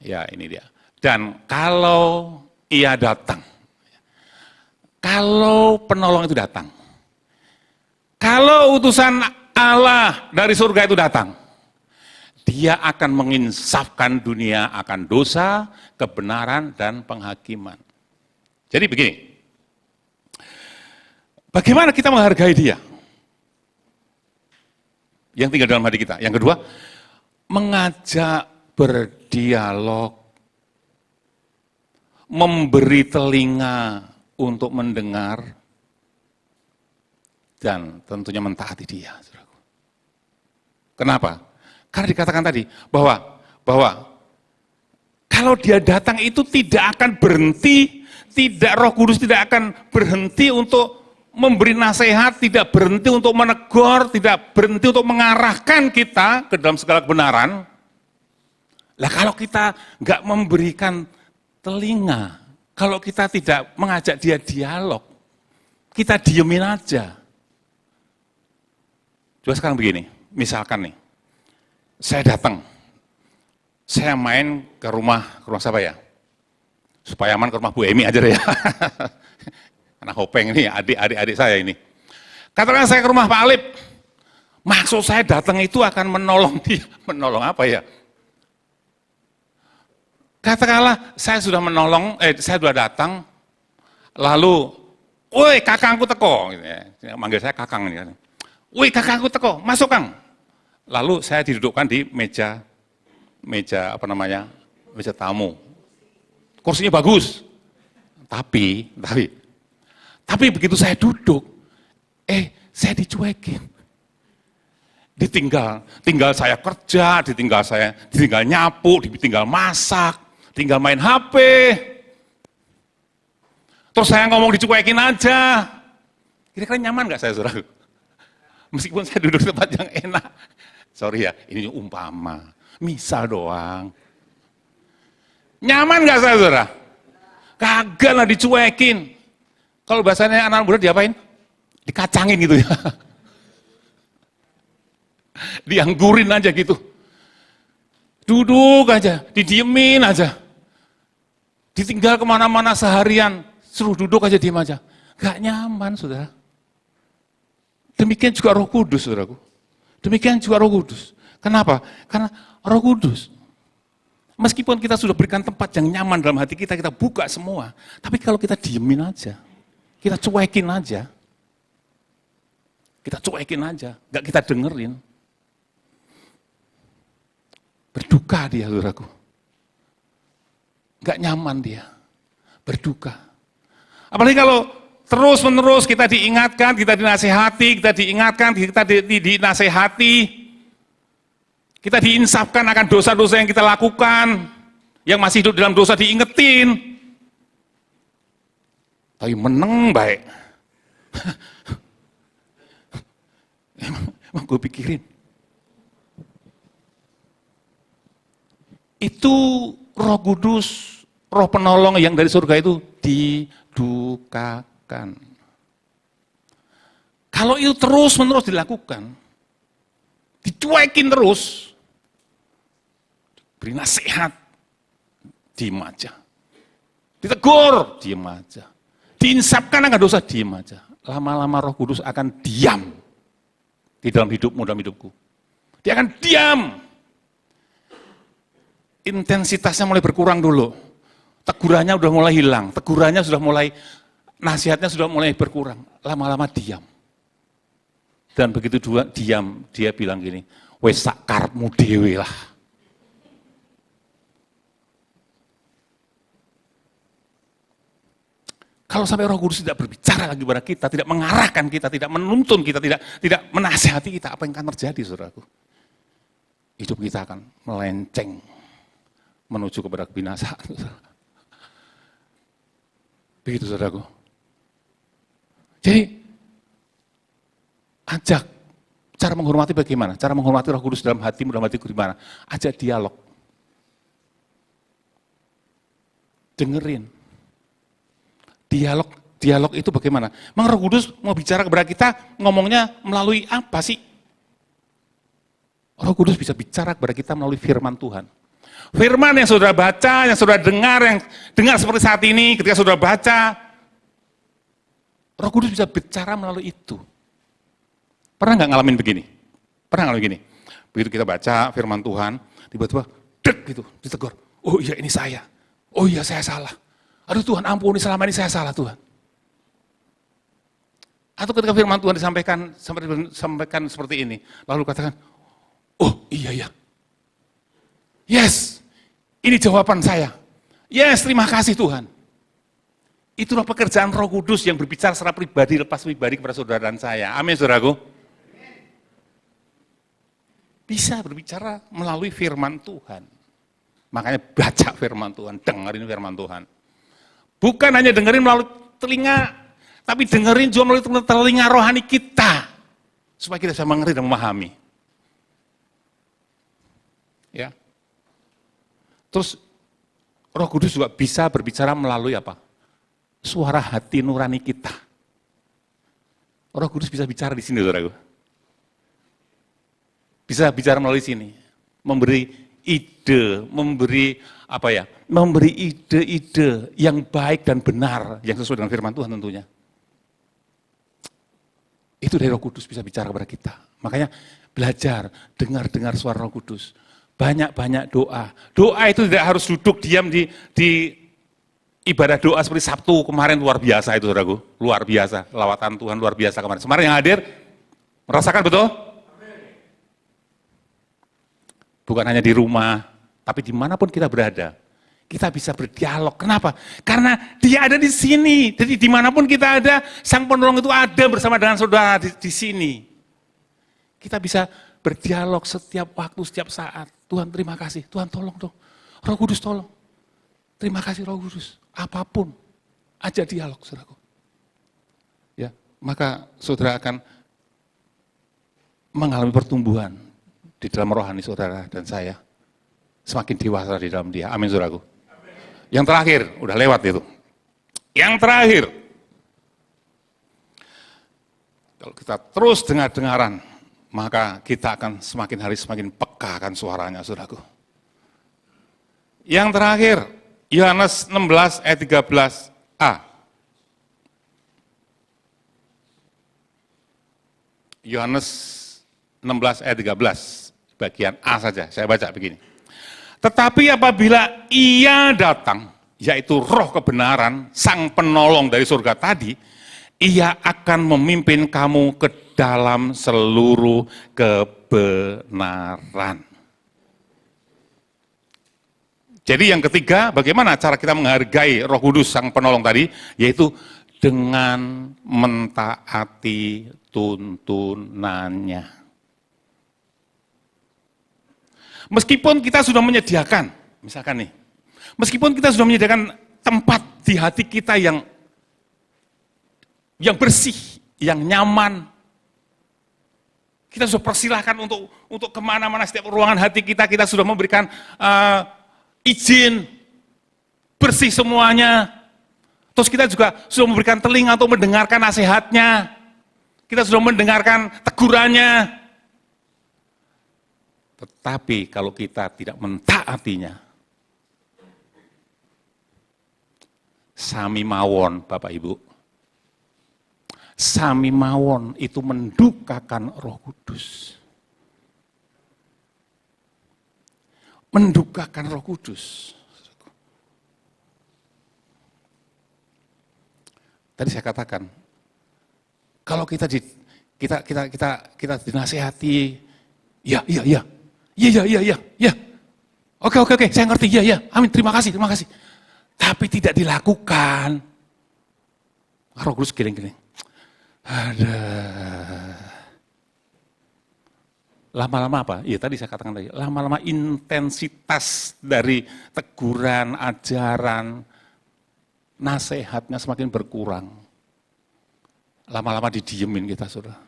[SPEAKER 4] Ya, ini dia. Dan kalau ia datang, kalau penolong itu datang, kalau utusan Allah dari surga itu datang, dia akan menginsafkan dunia akan dosa, kebenaran, dan penghakiman. Jadi begini, bagaimana kita menghargai dia? Yang tinggal dalam hati kita. Yang kedua, mengajak berdialog, memberi telinga untuk mendengar, dan tentunya mentaati Dia. Saudaraku. Kenapa? Karena dikatakan tadi bahwa kalau Dia datang itu tidak akan berhenti, Roh Kudus tidak akan berhenti untuk memberi nasihat, tidak berhenti untuk menegur, tidak berhenti untuk mengarahkan kita ke dalam segala kebenaran. Lah kalau kita nggak memberikan telinga, kalau kita tidak mengajak Dia dialog, kita diemin aja. Coba sekarang begini, misalkan nih, saya datang, saya main ke rumah siapa ya? Supaya aman ke rumah Bu Emi aja deh ya. Anak Hopeng ini, adik-adik saya ini. Katakan saya ke rumah Pak Alip, maksud saya datang itu akan menolong dia. Menolong apa ya? Katakanlah saya sudah saya sudah datang, lalu, woi kakangku teko, gitu ya. Manggil saya kakang ini. Woi kakangku teko, masuk Kang. Lalu saya didudukkan di meja tamu. Kursinya bagus, tapi begitu saya duduk, saya dicuekin. Tinggal saya kerja, ditinggal nyapu, ditinggal masak, tinggal main HP. Terus saya ngomong dicuekin aja. Kira-kira nyaman gak saya, saudara? Meskipun saya duduk di tempat yang enak. Sorry ya, ini umpama, misal doang. Nyaman gak saya, saudara? Kagak lah dicuekin. Kalau bahasanya anak muda diapain? Dikacangin gitu ya. Dianggurin aja gitu. Duduk aja, didiemin aja. Ditinggal kemana-mana seharian, suruh duduk aja, diem aja. Gak nyaman, saudara. Demikian juga Roh Kudus, saudaraku. Demikian juga Roh Kudus. Kenapa? Karena Roh Kudus, meskipun kita sudah berikan tempat yang nyaman dalam hati kita buka semua. Tapi kalau kita diemin aja, kita cuekin aja, gak kita dengerin. Berduka dia, saudaraku. Gak nyaman dia, berduka. Apalagi kalau terus-menerus kita diingatkan, kita dinasehati, kita diinsafkan akan dosa-dosa yang kita lakukan, yang masih hidup dalam dosa diingetin. Tapi meneng baik. Emang gue pikirin. Itu Roh Kudus, Roh penolong yang dari surga itu didukakan. Kalau itu terus-menerus dilakukan, dicuekin terus, beri nasihat, diem aja. Ditegur, diem aja. Diinsapkan akan dosa, diem aja. Lama-lama Roh Kudus akan diam di dalam hidupmu, dalam hidupku. Dia akan diam. Intensitasnya mulai berkurang dulu. Tegurannya sudah mulai hilang, nasihatnya sudah mulai berkurang. Lama-lama diam. Dan begitu diam, dia bilang gini, wes sak karepmu dhewe lah. Kalau sampai Roh Kudus tidak berbicara lagi kepada kita, tidak mengarahkan kita, tidak menuntun kita, tidak menasihati kita, apa yang akan terjadi, saudaraku? Hidup kita akan melenceng menuju kepada kebinasaan. Begitu, saudaraku. Jadi, ajak. Cara menghormati bagaimana? Cara menghormati Roh Kudus dalam hatimu, dalam hatiku gimana? Ajak dialog. Dengerin. Dialog itu bagaimana? Memang Roh Kudus mau bicara kepada kita, ngomongnya melalui apa sih? Roh Kudus bisa bicara kepada kita melalui firman Tuhan. Firman yang saudara baca, yang saudara dengar, yang dengar seperti saat ini, ketika saudara baca, Roh Kudus bisa bicara melalui itu. Pernah nggak ngalamin begini? Begitu kita baca firman Tuhan, tiba-tiba, dek gitu, ditegur. Oh iya ini saya. Oh iya saya salah. Aduh Tuhan ampuni, selama ini saya salah Tuhan. Atau ketika firman Tuhan disampaikan seperti ini, lalu katakan, oh iya ya. Yes, ini jawaban saya. Yes, terima kasih Tuhan. Itulah pekerjaan Roh Kudus yang berbicara secara pribadi, lepas pribadi kepada saudara dan saya. Amin, saudaraku. Bisa berbicara melalui firman Tuhan. Makanya baca firman Tuhan, dengerin firman Tuhan. Bukan hanya dengerin melalui telinga, tapi dengerin juga melalui telinga rohani kita. Supaya kita bisa mengerti dan memahami. Ya. Terus Roh Kudus juga bisa berbicara melalui apa? Suara hati nurani kita. Roh Kudus bisa bicara di sini, saudaraku. Bisa bicara melalui sini. Memberi ide, memberi ide-ide yang baik dan benar, yang sesuai dengan firman Tuhan tentunya. Itu dari Roh Kudus bisa bicara kepada kita. Makanya belajar, dengar suara Roh Kudus. Banyak-banyak doa. Doa itu tidak harus duduk diam di ibadah doa seperti Sabtu kemarin, luar biasa itu, saudaraku. Luar biasa, lawatan Tuhan luar biasa kemarin. Kemarin yang hadir, merasakan betul? Bukan hanya di rumah, tapi dimanapun kita berada, kita bisa berdialog. Kenapa? Karena dia ada di sini. Jadi dimanapun kita ada, Sang Penolong itu ada bersama dengan saudara di sini. Kita bisa berdialog setiap waktu, setiap saat. Tuhan terima kasih, Tuhan tolong dong. Roh Kudus tolong. Terima kasih Roh Kudus. Apapun, ajak dialog, saudaraku. Ya, maka saudara akan mengalami pertumbuhan di dalam rohani saudara dan saya. Semakin dewasa di dalam dia. Amin, saudaraku. Yang terakhir, udah lewat itu. Yang terakhir, kalau kita terus dengar-dengaran, maka kita akan semakin hari semakin peka akan suaranya, saudaraku. Yang terakhir, Yohanes 16 ayat 13a. Yohanes 16 ayat 13, bagian A saja, saya baca begini. Tetapi apabila ia datang, yaitu roh kebenaran, sang penolong dari surga tadi, ia akan memimpin kamu ke dalam seluruh kebenaran. Jadi yang ketiga, bagaimana cara kita menghargai Roh Kudus sang penolong tadi, yaitu dengan mentaati tuntunannya. Meskipun kita sudah menyediakan, misalkan nih, meskipun kita sudah menyediakan tempat di hati kita yang bersih, yang nyaman, kita sudah persilahkan untuk kemana-mana setiap ruangan hati kita, kita sudah memberikan izin, bersih semuanya. Terus kita juga sudah memberikan telinga untuk mendengarkan nasihatnya. Kita sudah mendengarkan tegurannya. Tetapi kalau kita tidak mentaatinya, sami mawon Bapak Ibu. Sami mawon itu mendukakan Roh Kudus. Mendukakan Roh Kudus. Tadi saya katakan, kalau kita dinasihati, ya, oke, saya ngerti, ya, amin, terima kasih. Tapi tidak dilakukan, Roh Kudus giling-giling. Lama-lama apa? Iya tadi saya katakan tadi, lama-lama intensitas dari teguran, ajaran, nasihatnya semakin berkurang. Lama-lama didiemin kita, saudara.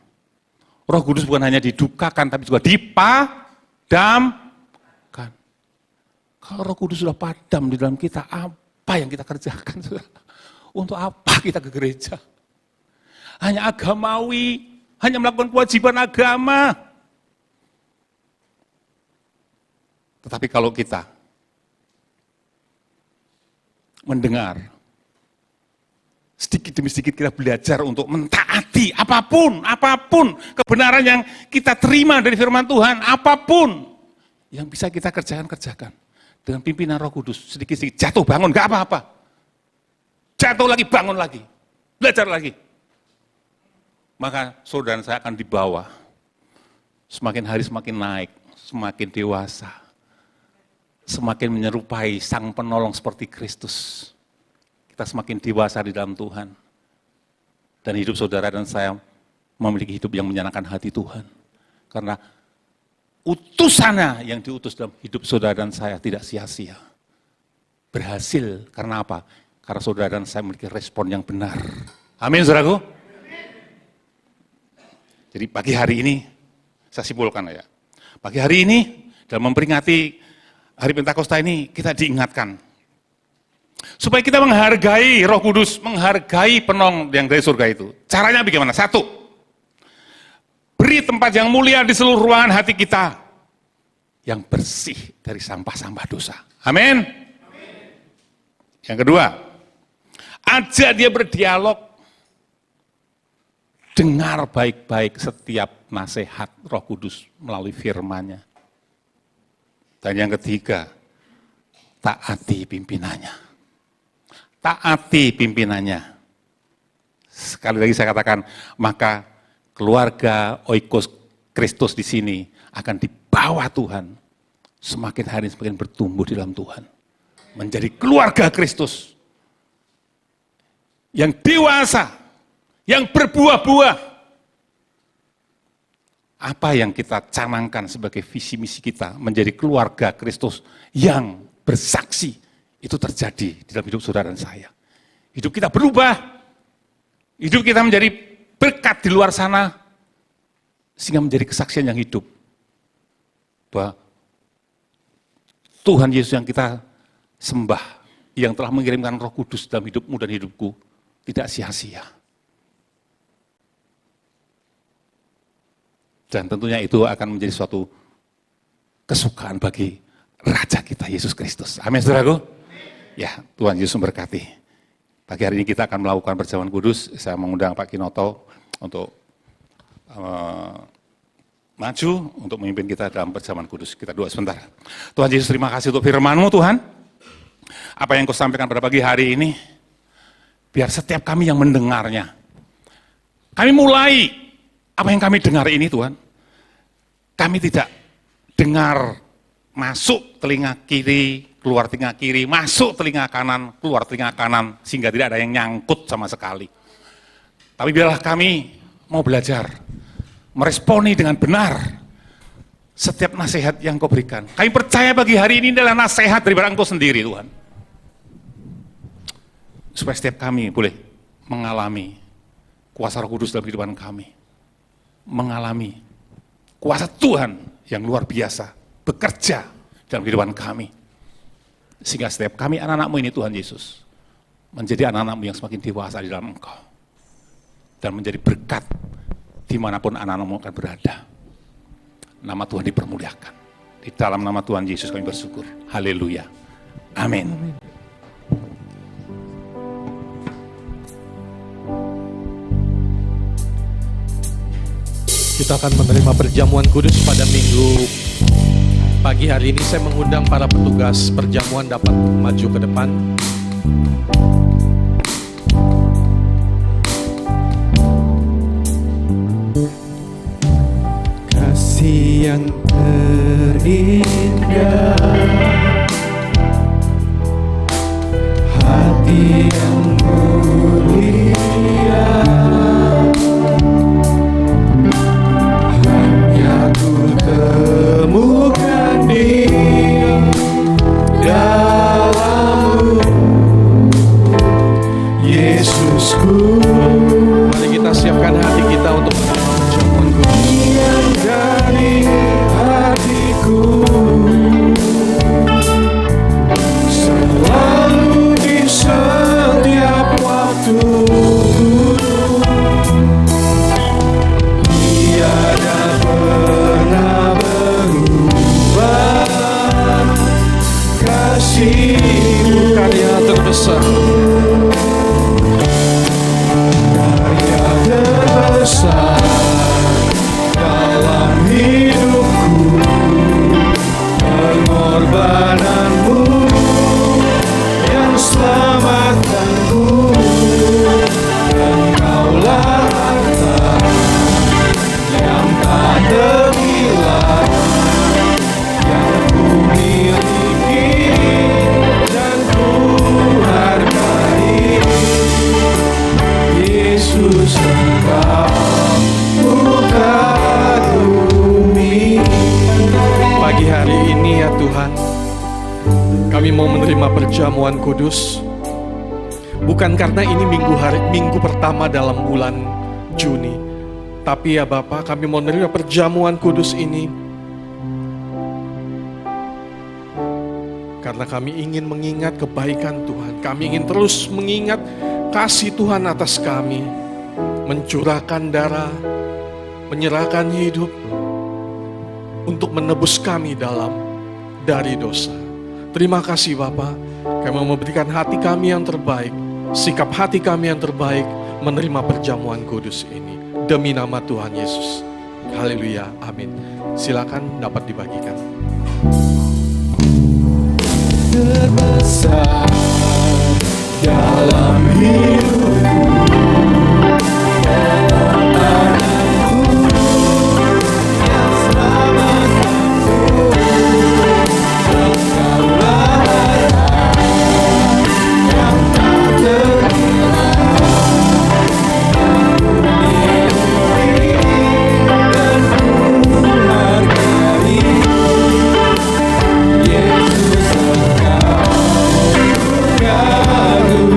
[SPEAKER 4] Roh Kudus bukan hanya didukakan, tapi juga dipadamkan. Kalau Roh Kudus sudah padam di dalam kita, apa yang kita kerjakan, saudara? Untuk apa kita ke gereja? Hanya agamawi, hanya melakukan kewajiban agama. Tetapi kalau kita mendengar, sedikit demi sedikit kita belajar untuk mentaati apapun kebenaran yang kita terima dari firman Tuhan, apapun yang bisa kita kerjakan dengan pimpinan Roh Kudus, sedikit-sedikit jatuh bangun, gak apa-apa. Jatuh lagi, bangun lagi, belajar lagi. Maka saudara saya akan dibawa, semakin hari semakin naik, semakin dewasa, semakin menyerupai Sang Penolong seperti Kristus. kita semakin dewasa di dalam Tuhan. Dan hidup saudara dan saya memiliki hidup yang menyenangkan hati Tuhan. Karena utusannya yang diutus dalam hidup saudara dan saya tidak sia-sia. Berhasil, karena apa? Karena saudara dan saya memiliki respon yang benar. Amin, saudaraku. Jadi pagi hari ini, saya simpulkan ya. Pagi hari ini, dalam memperingati Hari Pentakosta ini, kita diingatkan. Supaya kita menghargai Roh Kudus, menghargai penolong yang dari surga itu. Caranya bagaimana? Satu, beri tempat yang mulia di seluruh ruangan hati kita. Yang bersih dari sampah-sampah dosa. Amin. Yang kedua, ajak dia berdialog. Dengar baik-baik setiap nasihat Roh Kudus melalui firman-Nya. Dan yang ketiga, taati pimpinannya. Taati pimpinannya. Sekali lagi saya katakan, maka keluarga Oikos Kristus di sini akan dibawa Tuhan. Semakin hari semakin bertumbuh di dalam Tuhan. Menjadi keluarga Kristus. Yang dewasa, yang berbuah-buah. Apa yang kita canangkan sebagai visi misi kita menjadi keluarga Kristus yang bersaksi, itu terjadi di dalam hidup saudara dan saya. Hidup kita berubah, hidup kita menjadi berkat di luar sana, sehingga menjadi kesaksian yang hidup. Bahwa Tuhan Yesus yang kita sembah, yang telah mengirimkan Roh Kudus dalam hidupmu dan hidupku, tidak sia-sia. Dan tentunya itu akan menjadi suatu kesukaan bagi Raja kita, Yesus Kristus. Amin, saudaraku. Ya, Tuhan Yesus memberkati. Pagi hari ini kita akan melakukan perjamuan kudus. Saya mengundang Pak Kinoto untuk maju untuk memimpin kita dalam perjamuan kudus. Kita doa sebentar. Tuhan Yesus, terima kasih untuk firman-Mu, Tuhan. Apa yang Kau sampaikan pada pagi hari ini, biar setiap kami yang mendengarnya, kami mulai apa yang kami dengar ini, Tuhan, kami tidak dengar masuk telinga kiri, keluar telinga kiri, masuk telinga kanan, keluar telinga kanan, sehingga tidak ada yang nyangkut sama sekali. Tapi biarlah kami mau belajar, meresponi dengan benar setiap nasihat yang Kau berikan. Kami percaya pagi hari ini adalah nasihat daripada Engkau sendiri, Tuhan. Supaya setiap kami boleh mengalami kuasa Roh Kudus dalam kehidupan kami. Mengalami kuasa Tuhan yang luar biasa bekerja dalam kehidupan kami. Sehingga setiap kami anak-anak-Mu ini, Tuhan Yesus, menjadi anak-anak-Mu yang semakin dewasa di dalam Engkau. Dan menjadi berkat dimanapun anak-anak-Mu akan berada. Nama Tuhan dipermuliakan. Di dalam nama Tuhan Yesus kami bersyukur. Haleluya. Amin.
[SPEAKER 1] Kita akan menerima perjamuan kudus pada minggu pagi hari ini. Saya mengundang para petugas perjamuan dapat maju ke depan.
[SPEAKER 3] Kasih yang terindah, hati yang mulia, temukan di dalam-Mu, Yesusku.
[SPEAKER 1] Mari kita siapkan hati kita untuk perjamuan kudus.
[SPEAKER 3] Yang dari hatiku selalu di setiap waktu. Tiada pernah berubah kasih-Mu,
[SPEAKER 1] Karya terbesar,
[SPEAKER 3] karya terbesar dalam hidupku, pengorbanan-Mu yang selamatkanku. Engkaulah harta yang tak terhilang, yang ku miliki dan ku hargai. Tuhan, kami mau menerima perjamuan kudus. Bukan karena ini minggu pertama dalam bulan Juni, tapi ya Bapa, kami mau menerima perjamuan kudus ini karena kami ingin mengingat kebaikan Tuhan. Kami ingin terus mengingat kasih Tuhan atas kami, mencurahkan darah, menyerahkan hidup untuk menebus kami dari dosa. Terima kasih Bapa, kami memberikan hati kami yang terbaik, sikap hati kami yang terbaik, menerima perjamuan kudus ini. Demi nama Tuhan Yesus. Haleluya, amin. Silakan dapat dibagikan.
[SPEAKER 1] Terbesar dalam hidupku, yang selamatkanku, Engkaulah yang tak terhilang, dan ku hargai Yesus, Engkau kagumi.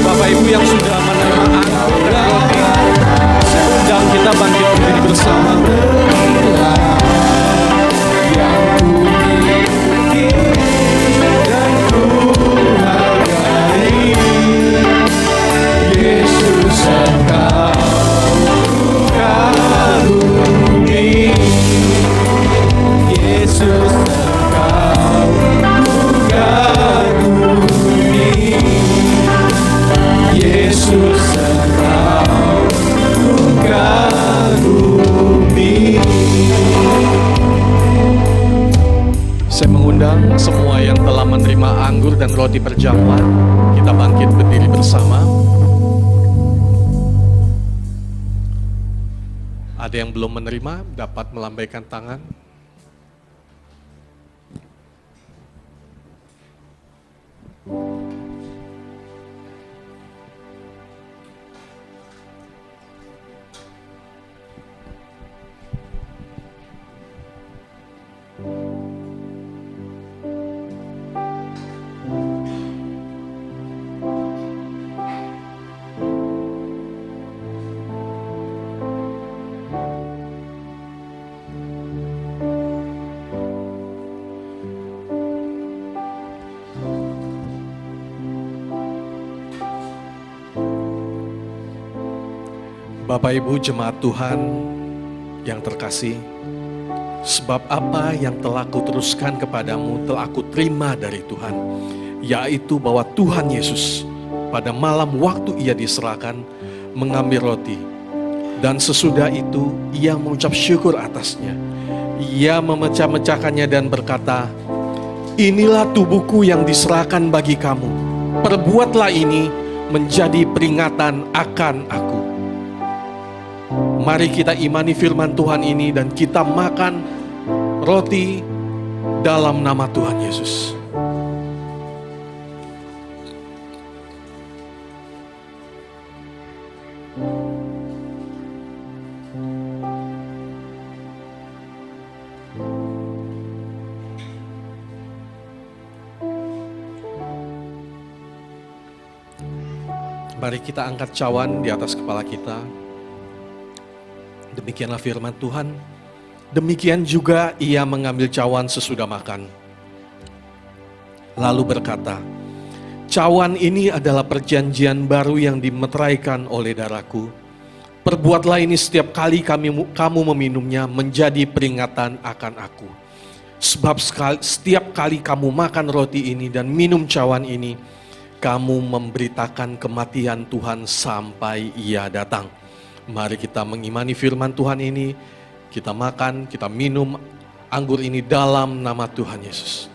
[SPEAKER 3] Bapak Ibu yang sudah menerima anggur dan roti, saya undang kita bangkit berdiri bersama.
[SPEAKER 1] Yesus, Engkau kagumi. Yesus, Engkau kagumi. Yesus, Engkau kagumi.
[SPEAKER 3] Saya mengundang semua yang telah menerima anggur dan roti perjamuan, kita bangkit berdiri bersama. Ada yang belum menerima, dapat melambaikan tangan. Bapak Ibu jemaat Tuhan yang terkasih, sebab apa yang telah kuteruskan kepadamu telah aku terima dari Tuhan, yaitu bahwa Tuhan Yesus pada malam waktu ia diserahkan mengambil roti, dan sesudah itu ia mengucap syukur atasnya. Ia memecah-mecahkannya dan berkata, "Inilah tubuhku yang diserahkan bagi kamu. Perbuatlah ini menjadi peringatan akan aku." Mari kita imani firman Tuhan ini dan kita makan roti dalam nama Tuhan Yesus. Mari kita angkat cawan di atas kepala kita. Demikianlah firman Tuhan. Demikian juga ia mengambil cawan sesudah makan, lalu berkata, "Cawan ini adalah perjanjian baru yang dimeteraikan oleh darahku. Perbuatlah ini setiap kali kamu meminumnya menjadi peringatan akan aku. Sebab setiap kali kamu makan roti ini dan minum cawan ini, kamu memberitakan kematian Tuhan sampai ia datang." Mari kita mengimani firman Tuhan ini, kita makan, kita minum anggur ini dalam nama Tuhan Yesus.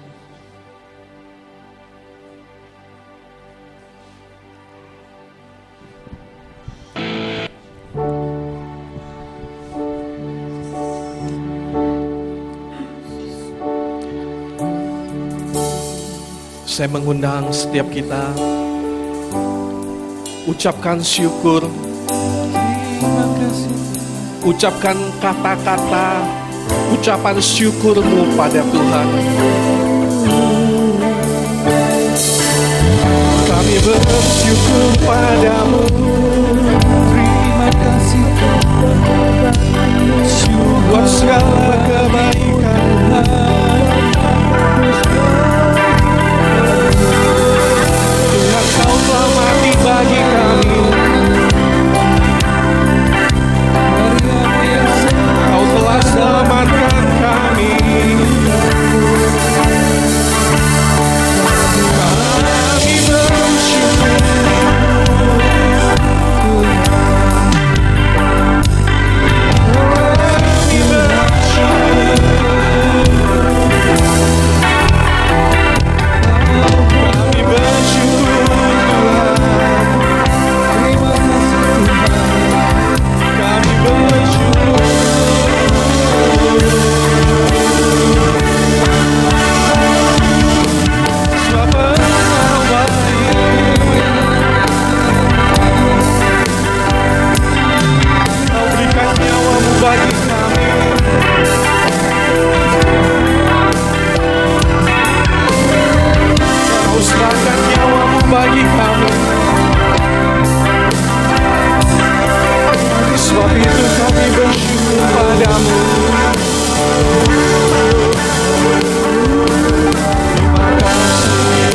[SPEAKER 3] Saya mengundang setiap kita ucapkan syukur, ucapkan kata-kata ucapan syukurmu pada Tuhan. Kami bersyukur padamu. Terima kasih buat segala kebaikan. Tuhan, kau telah mati bagi kami. Kau telah selamatkan kami. Kami bersyukur. Bagi kami, sebab itu kami bersyukur padamu. Terima kasih.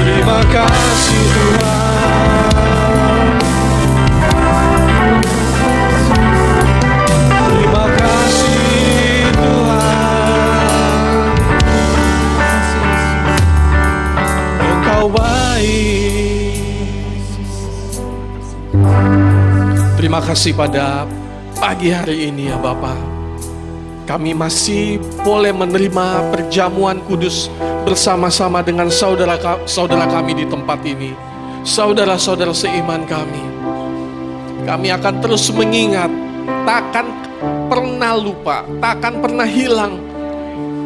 [SPEAKER 3] Terima kasih Tuhan. Terima kasih Tuhan. Terima kasih pada pagi hari ini ya Bapa. Kami masih boleh menerima perjamuan kudus bersama-sama dengan saudara kami di tempat ini. Saudara-saudara seiman kami. Kami akan terus mengingat, takkan pernah lupa, takkan pernah hilang.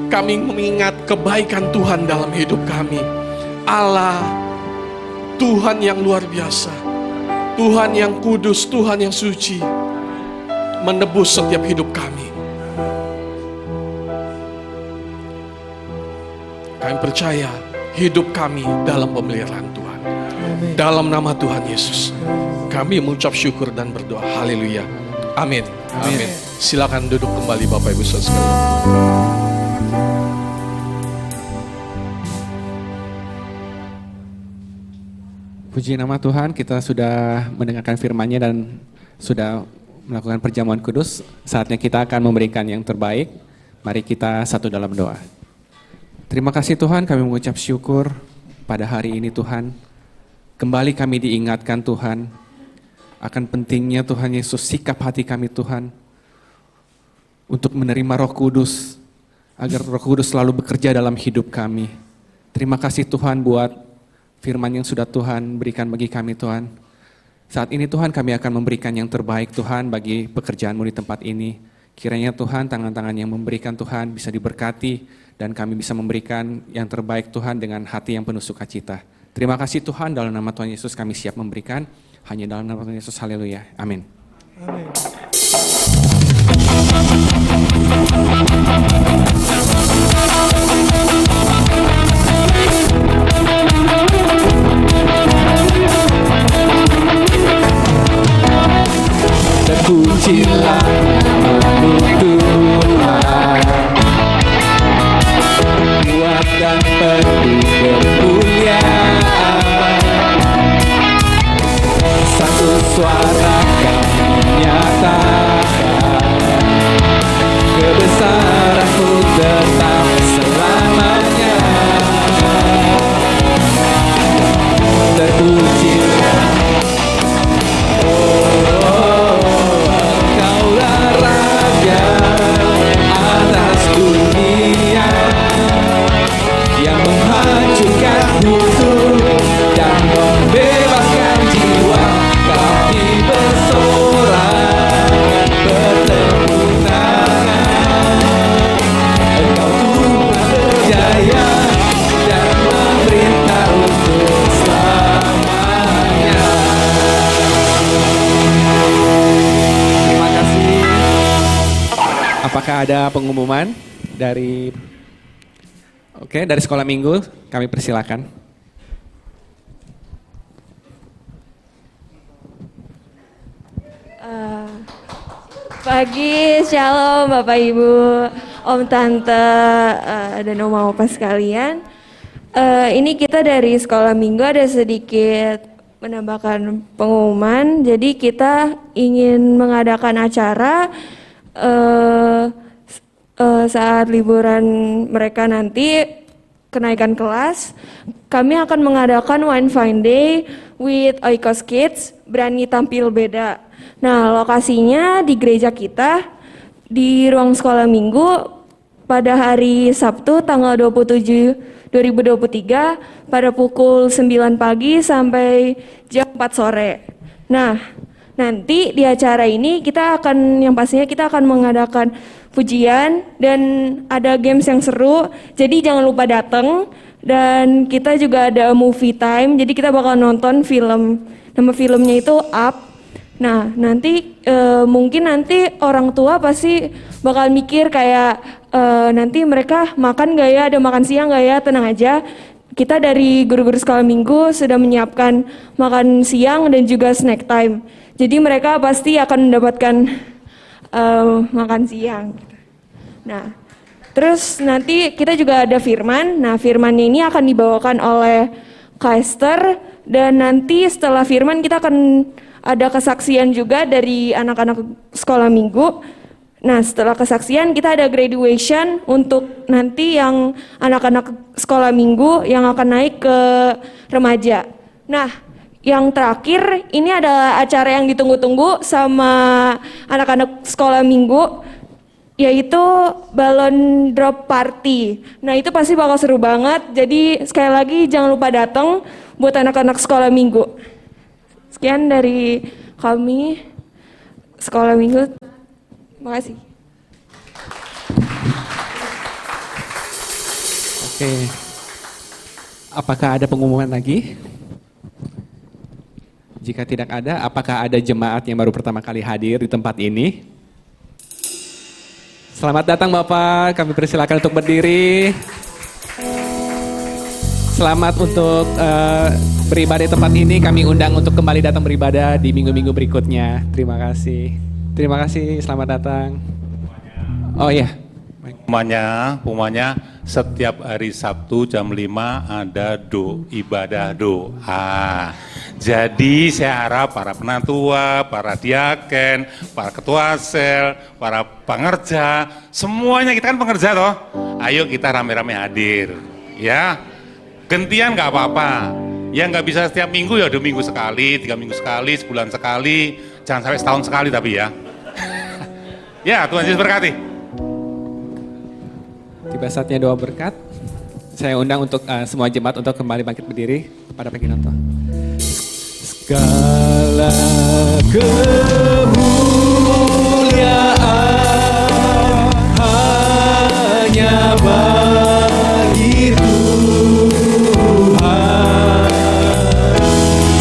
[SPEAKER 3] Kami mengingat kebaikan Tuhan dalam hidup kami. Allah, Tuhan yang luar biasa, Tuhan yang kudus, Tuhan yang suci, menebus setiap hidup kami. Kami percaya hidup kami dalam pemeliharaan Tuhan. Amin. Dalam nama Tuhan Yesus, kami mengucap syukur dan berdoa. Haleluya. Amin. Amin. Silakan duduk kembali Bapak Ibu Saudara sekalian.
[SPEAKER 1] Puji nama Tuhan, kita sudah mendengarkan firman-Nya dan sudah melakukan perjamuan kudus. Saatnya kita akan memberikan yang terbaik. Mari kita satu dalam doa. Terima kasih Tuhan, kami mengucap syukur pada hari ini Tuhan. Kembali kami diingatkan Tuhan, akan pentingnya Tuhan Yesus sikap hati kami Tuhan, untuk menerima Roh Kudus, agar Roh Kudus selalu bekerja dalam hidup kami. Terima kasih Tuhan buat firman yang sudah Tuhan berikan bagi kami Tuhan. Saat ini Tuhan kami akan memberikan yang terbaik Tuhan bagi pekerjaan-Mu di tempat ini. Kiranya Tuhan tangan-tangan yang memberikan Tuhan bisa diberkati dan kami bisa memberikan yang terbaik Tuhan dengan hati yang penuh sukacita. Terima kasih Tuhan, dalam nama Tuhan Yesus kami siap memberikan. Hanya dalam nama Tuhan Yesus, haleluya, amin. Amin. Terpujilah namamu Tuhan, kuat dan penuh kemuliaan. Satu suara kami nyatakan, kebesaran-Mu tetap selamanya. Terpujilah, Engkaulah Raja atas dunia, yang menghancurkan musuh dan membebaskan apakah ada pengumuman dari dari sekolah minggu? Kami persilakan.
[SPEAKER 5] Pagi, shalom Bapak Ibu, Om Tante, dan Oma Opa sekalian. Ini kita dari sekolah minggu ada sedikit menambahkan pengumuman. Jadi kita ingin mengadakan acara saat liburan mereka nanti kenaikan kelas. Kami akan mengadakan Wine Fine Day with Oikos Kids, berani tampil beda. Nah, lokasinya di gereja kita di ruang sekolah minggu pada hari Sabtu tanggal 27 2023 pada pukul 9 pagi sampai jam 4 sore. Nah, nanti di acara ini yang pastinya kita akan mengadakan pujian dan ada games yang seru. Jadi jangan lupa datang, dan kita juga ada movie time. Jadi kita bakal nonton film. Nama filmnya itu Up. Nah, nanti mungkin nanti orang tua pasti bakal mikir kayak nanti mereka makan gak ya, ada makan siang gak ya, tenang aja. Kita dari guru-guru sekolah minggu sudah menyiapkan makan siang dan juga snack time. Jadi mereka pasti akan mendapatkan makan siang. Nah, terus nanti kita juga ada firman. Nah, firman ini akan dibawakan oleh Kaister, dan nanti setelah firman kita akan ada kesaksian juga dari anak-anak sekolah minggu. Nah, setelah kesaksian kita ada graduation untuk nanti yang anak-anak sekolah minggu yang akan naik ke remaja. Nah, yang terakhir ini adalah acara yang ditunggu-tunggu sama anak-anak sekolah minggu, yaitu balon drop party. Nah, itu pasti bakal seru banget. Jadi sekali lagi jangan lupa datang buat anak-anak sekolah minggu. Sekian dari kami sekolah minggu. Terima kasih.
[SPEAKER 1] Oke. Apakah ada pengumuman lagi? Jika tidak ada, apakah ada jemaat yang baru pertama kali hadir di tempat ini? Selamat datang Bapak, kami persilakan untuk berdiri. Selamat untuk beribadah di tempat ini. Kami undang untuk kembali datang beribadah di minggu-minggu berikutnya. Terima kasih. Terima kasih, selamat datang. Oh iya.
[SPEAKER 4] Pengumumannya setiap hari Sabtu jam 5 ada ibadah doa. Jadi saya harap para penatua, para diaken, para ketua sel, para pengerja, semuanya kita kan pengerja toh. Ayo kita rame-rame hadir, ya. Gantian nggak apa-apa. Ya nggak bisa setiap minggu ya 2 minggu sekali, 3 minggu sekali, sebulan sekali, jangan sampai setahun sekali tapi ya. Ya, Tuhan Yesus berkati.
[SPEAKER 1] Tiba saatnya doa berkat. Saya undang untuk semua jemaat untuk kembali bangkit berdiri kepada Peginoto. Segala kemuliaan hanya bagi Tuhan.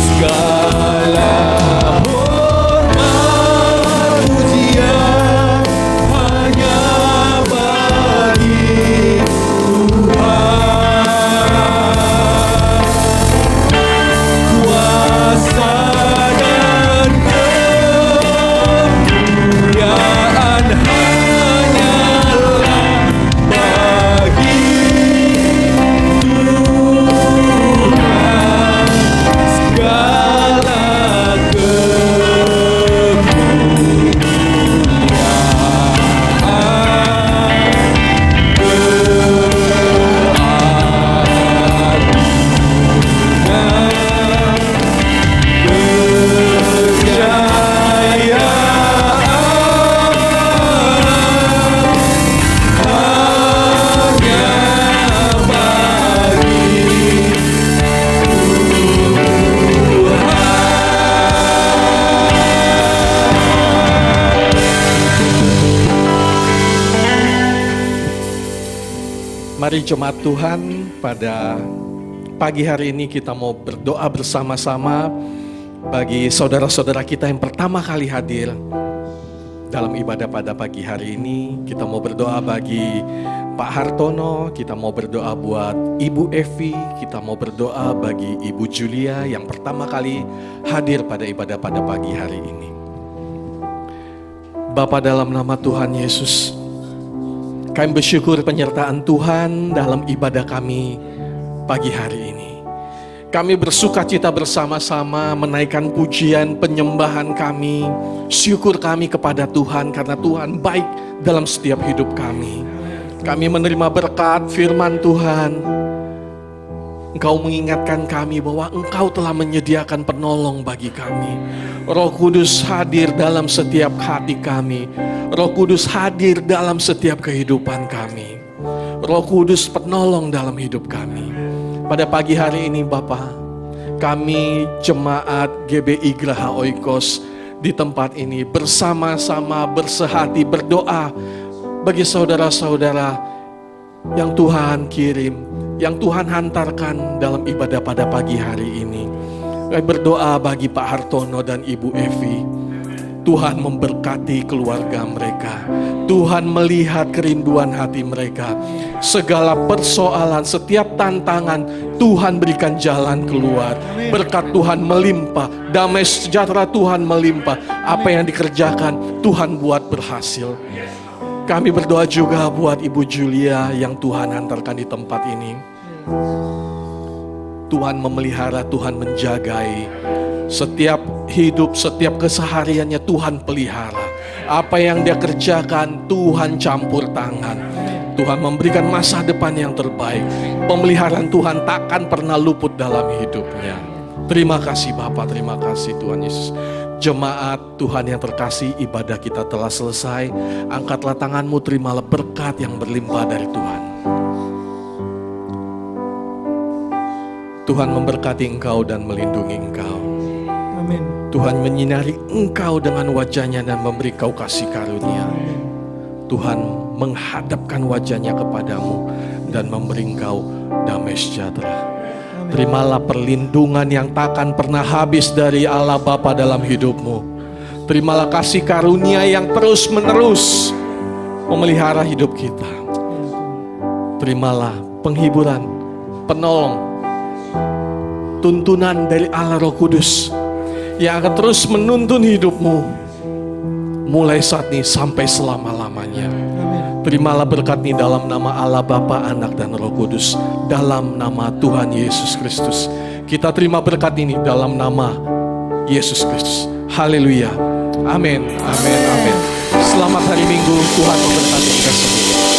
[SPEAKER 1] Segala hormat pujian hanya bagi kuasa dan kemuliaan hanyalah bagi Tuhan. Segala
[SPEAKER 3] Mari jemaat Tuhan, pada pagi hari ini kita mau berdoa bersama-sama bagi saudara-saudara kita yang pertama kali hadir. dalam ibadah pada pagi hari ini. Kita mau berdoa bagi Pak Hartono, kita mau berdoa buat Ibu Evi, kita mau berdoa bagi Ibu Julia yang pertama kali hadir pada ibadah pada pagi hari ini. Bapa, dalam nama Tuhan Yesus, kami bersyukur penyertaan Tuhan dalam ibadah kami pagi hari ini. Kami bersuka cita bersama-sama menaikkan pujian penyembahan kami, syukur kami kepada Tuhan karena Tuhan baik dalam setiap hidup kami. Kami menerima berkat firman Tuhan. Engkau mengingatkan kami bahwa Engkau telah menyediakan penolong bagi kami. Roh Kudus hadir dalam setiap hati kami. Roh Kudus hadir dalam setiap kehidupan kami. Roh Kudus penolong dalam hidup kami. Pada pagi hari ini Bapa, kami jemaat GBI Graha Oikos di tempat ini bersama-sama bersehati berdoa bagi saudara-saudara yang Tuhan kirim, yang Tuhan hantarkan dalam ibadah pada pagi hari ini. Kami berdoa bagi Pak Hartono dan Ibu Evi. Tuhan memberkati keluarga mereka. Tuhan melihat kerinduan hati mereka. Segala persoalan, setiap tantangan, Tuhan berikan jalan keluar. Berkat Tuhan melimpah, damai sejahtera Tuhan melimpah. Apa yang dikerjakan, Tuhan buat berhasil. Kami berdoa juga buat Ibu Julia yang Tuhan hantarkan di tempat ini. Tuhan memelihara, Tuhan menjagai. Setiap hidup, setiap kesehariannya Tuhan pelihara. Apa yang dia kerjakan, Tuhan campur tangan. Tuhan memberikan masa depan yang terbaik. Pemeliharaan Tuhan takkan pernah luput dalam hidupnya. Terima kasih Bapak, terima kasih Tuhan Yesus. Jemaat Tuhan yang terkasih, ibadah kita telah selesai. Angkatlah tanganmu, terimalah berkat yang berlimpah dari Tuhan. Tuhan memberkati engkau dan melindungi engkau.
[SPEAKER 6] Amin.
[SPEAKER 3] Tuhan menyinari engkau dengan wajahnya dan memberi kau kasih karunia. Tuhan menghadapkan wajahnya kepadamu dan memberi engkau damai sejahtera. Terimalah perlindungan yang takkan pernah habis dari Allah Bapa dalam hidupmu. Terimalah kasih karunia yang terus menerus memelihara hidup kita. Terimalah penghiburan, penolong, tuntunan dari Allah Roh Kudus yang akan terus menuntun hidupmu mulai saat ini sampai selama-lamanya. Terimalah berkat ini dalam nama Allah Bapa, Anak dan Roh Kudus, dalam nama Tuhan Yesus Kristus. Kita terima berkat ini dalam nama Yesus Kristus. Haleluya. Amin. Amin. Amin. Selamat hari Minggu. Tuhan memberkati kita semua.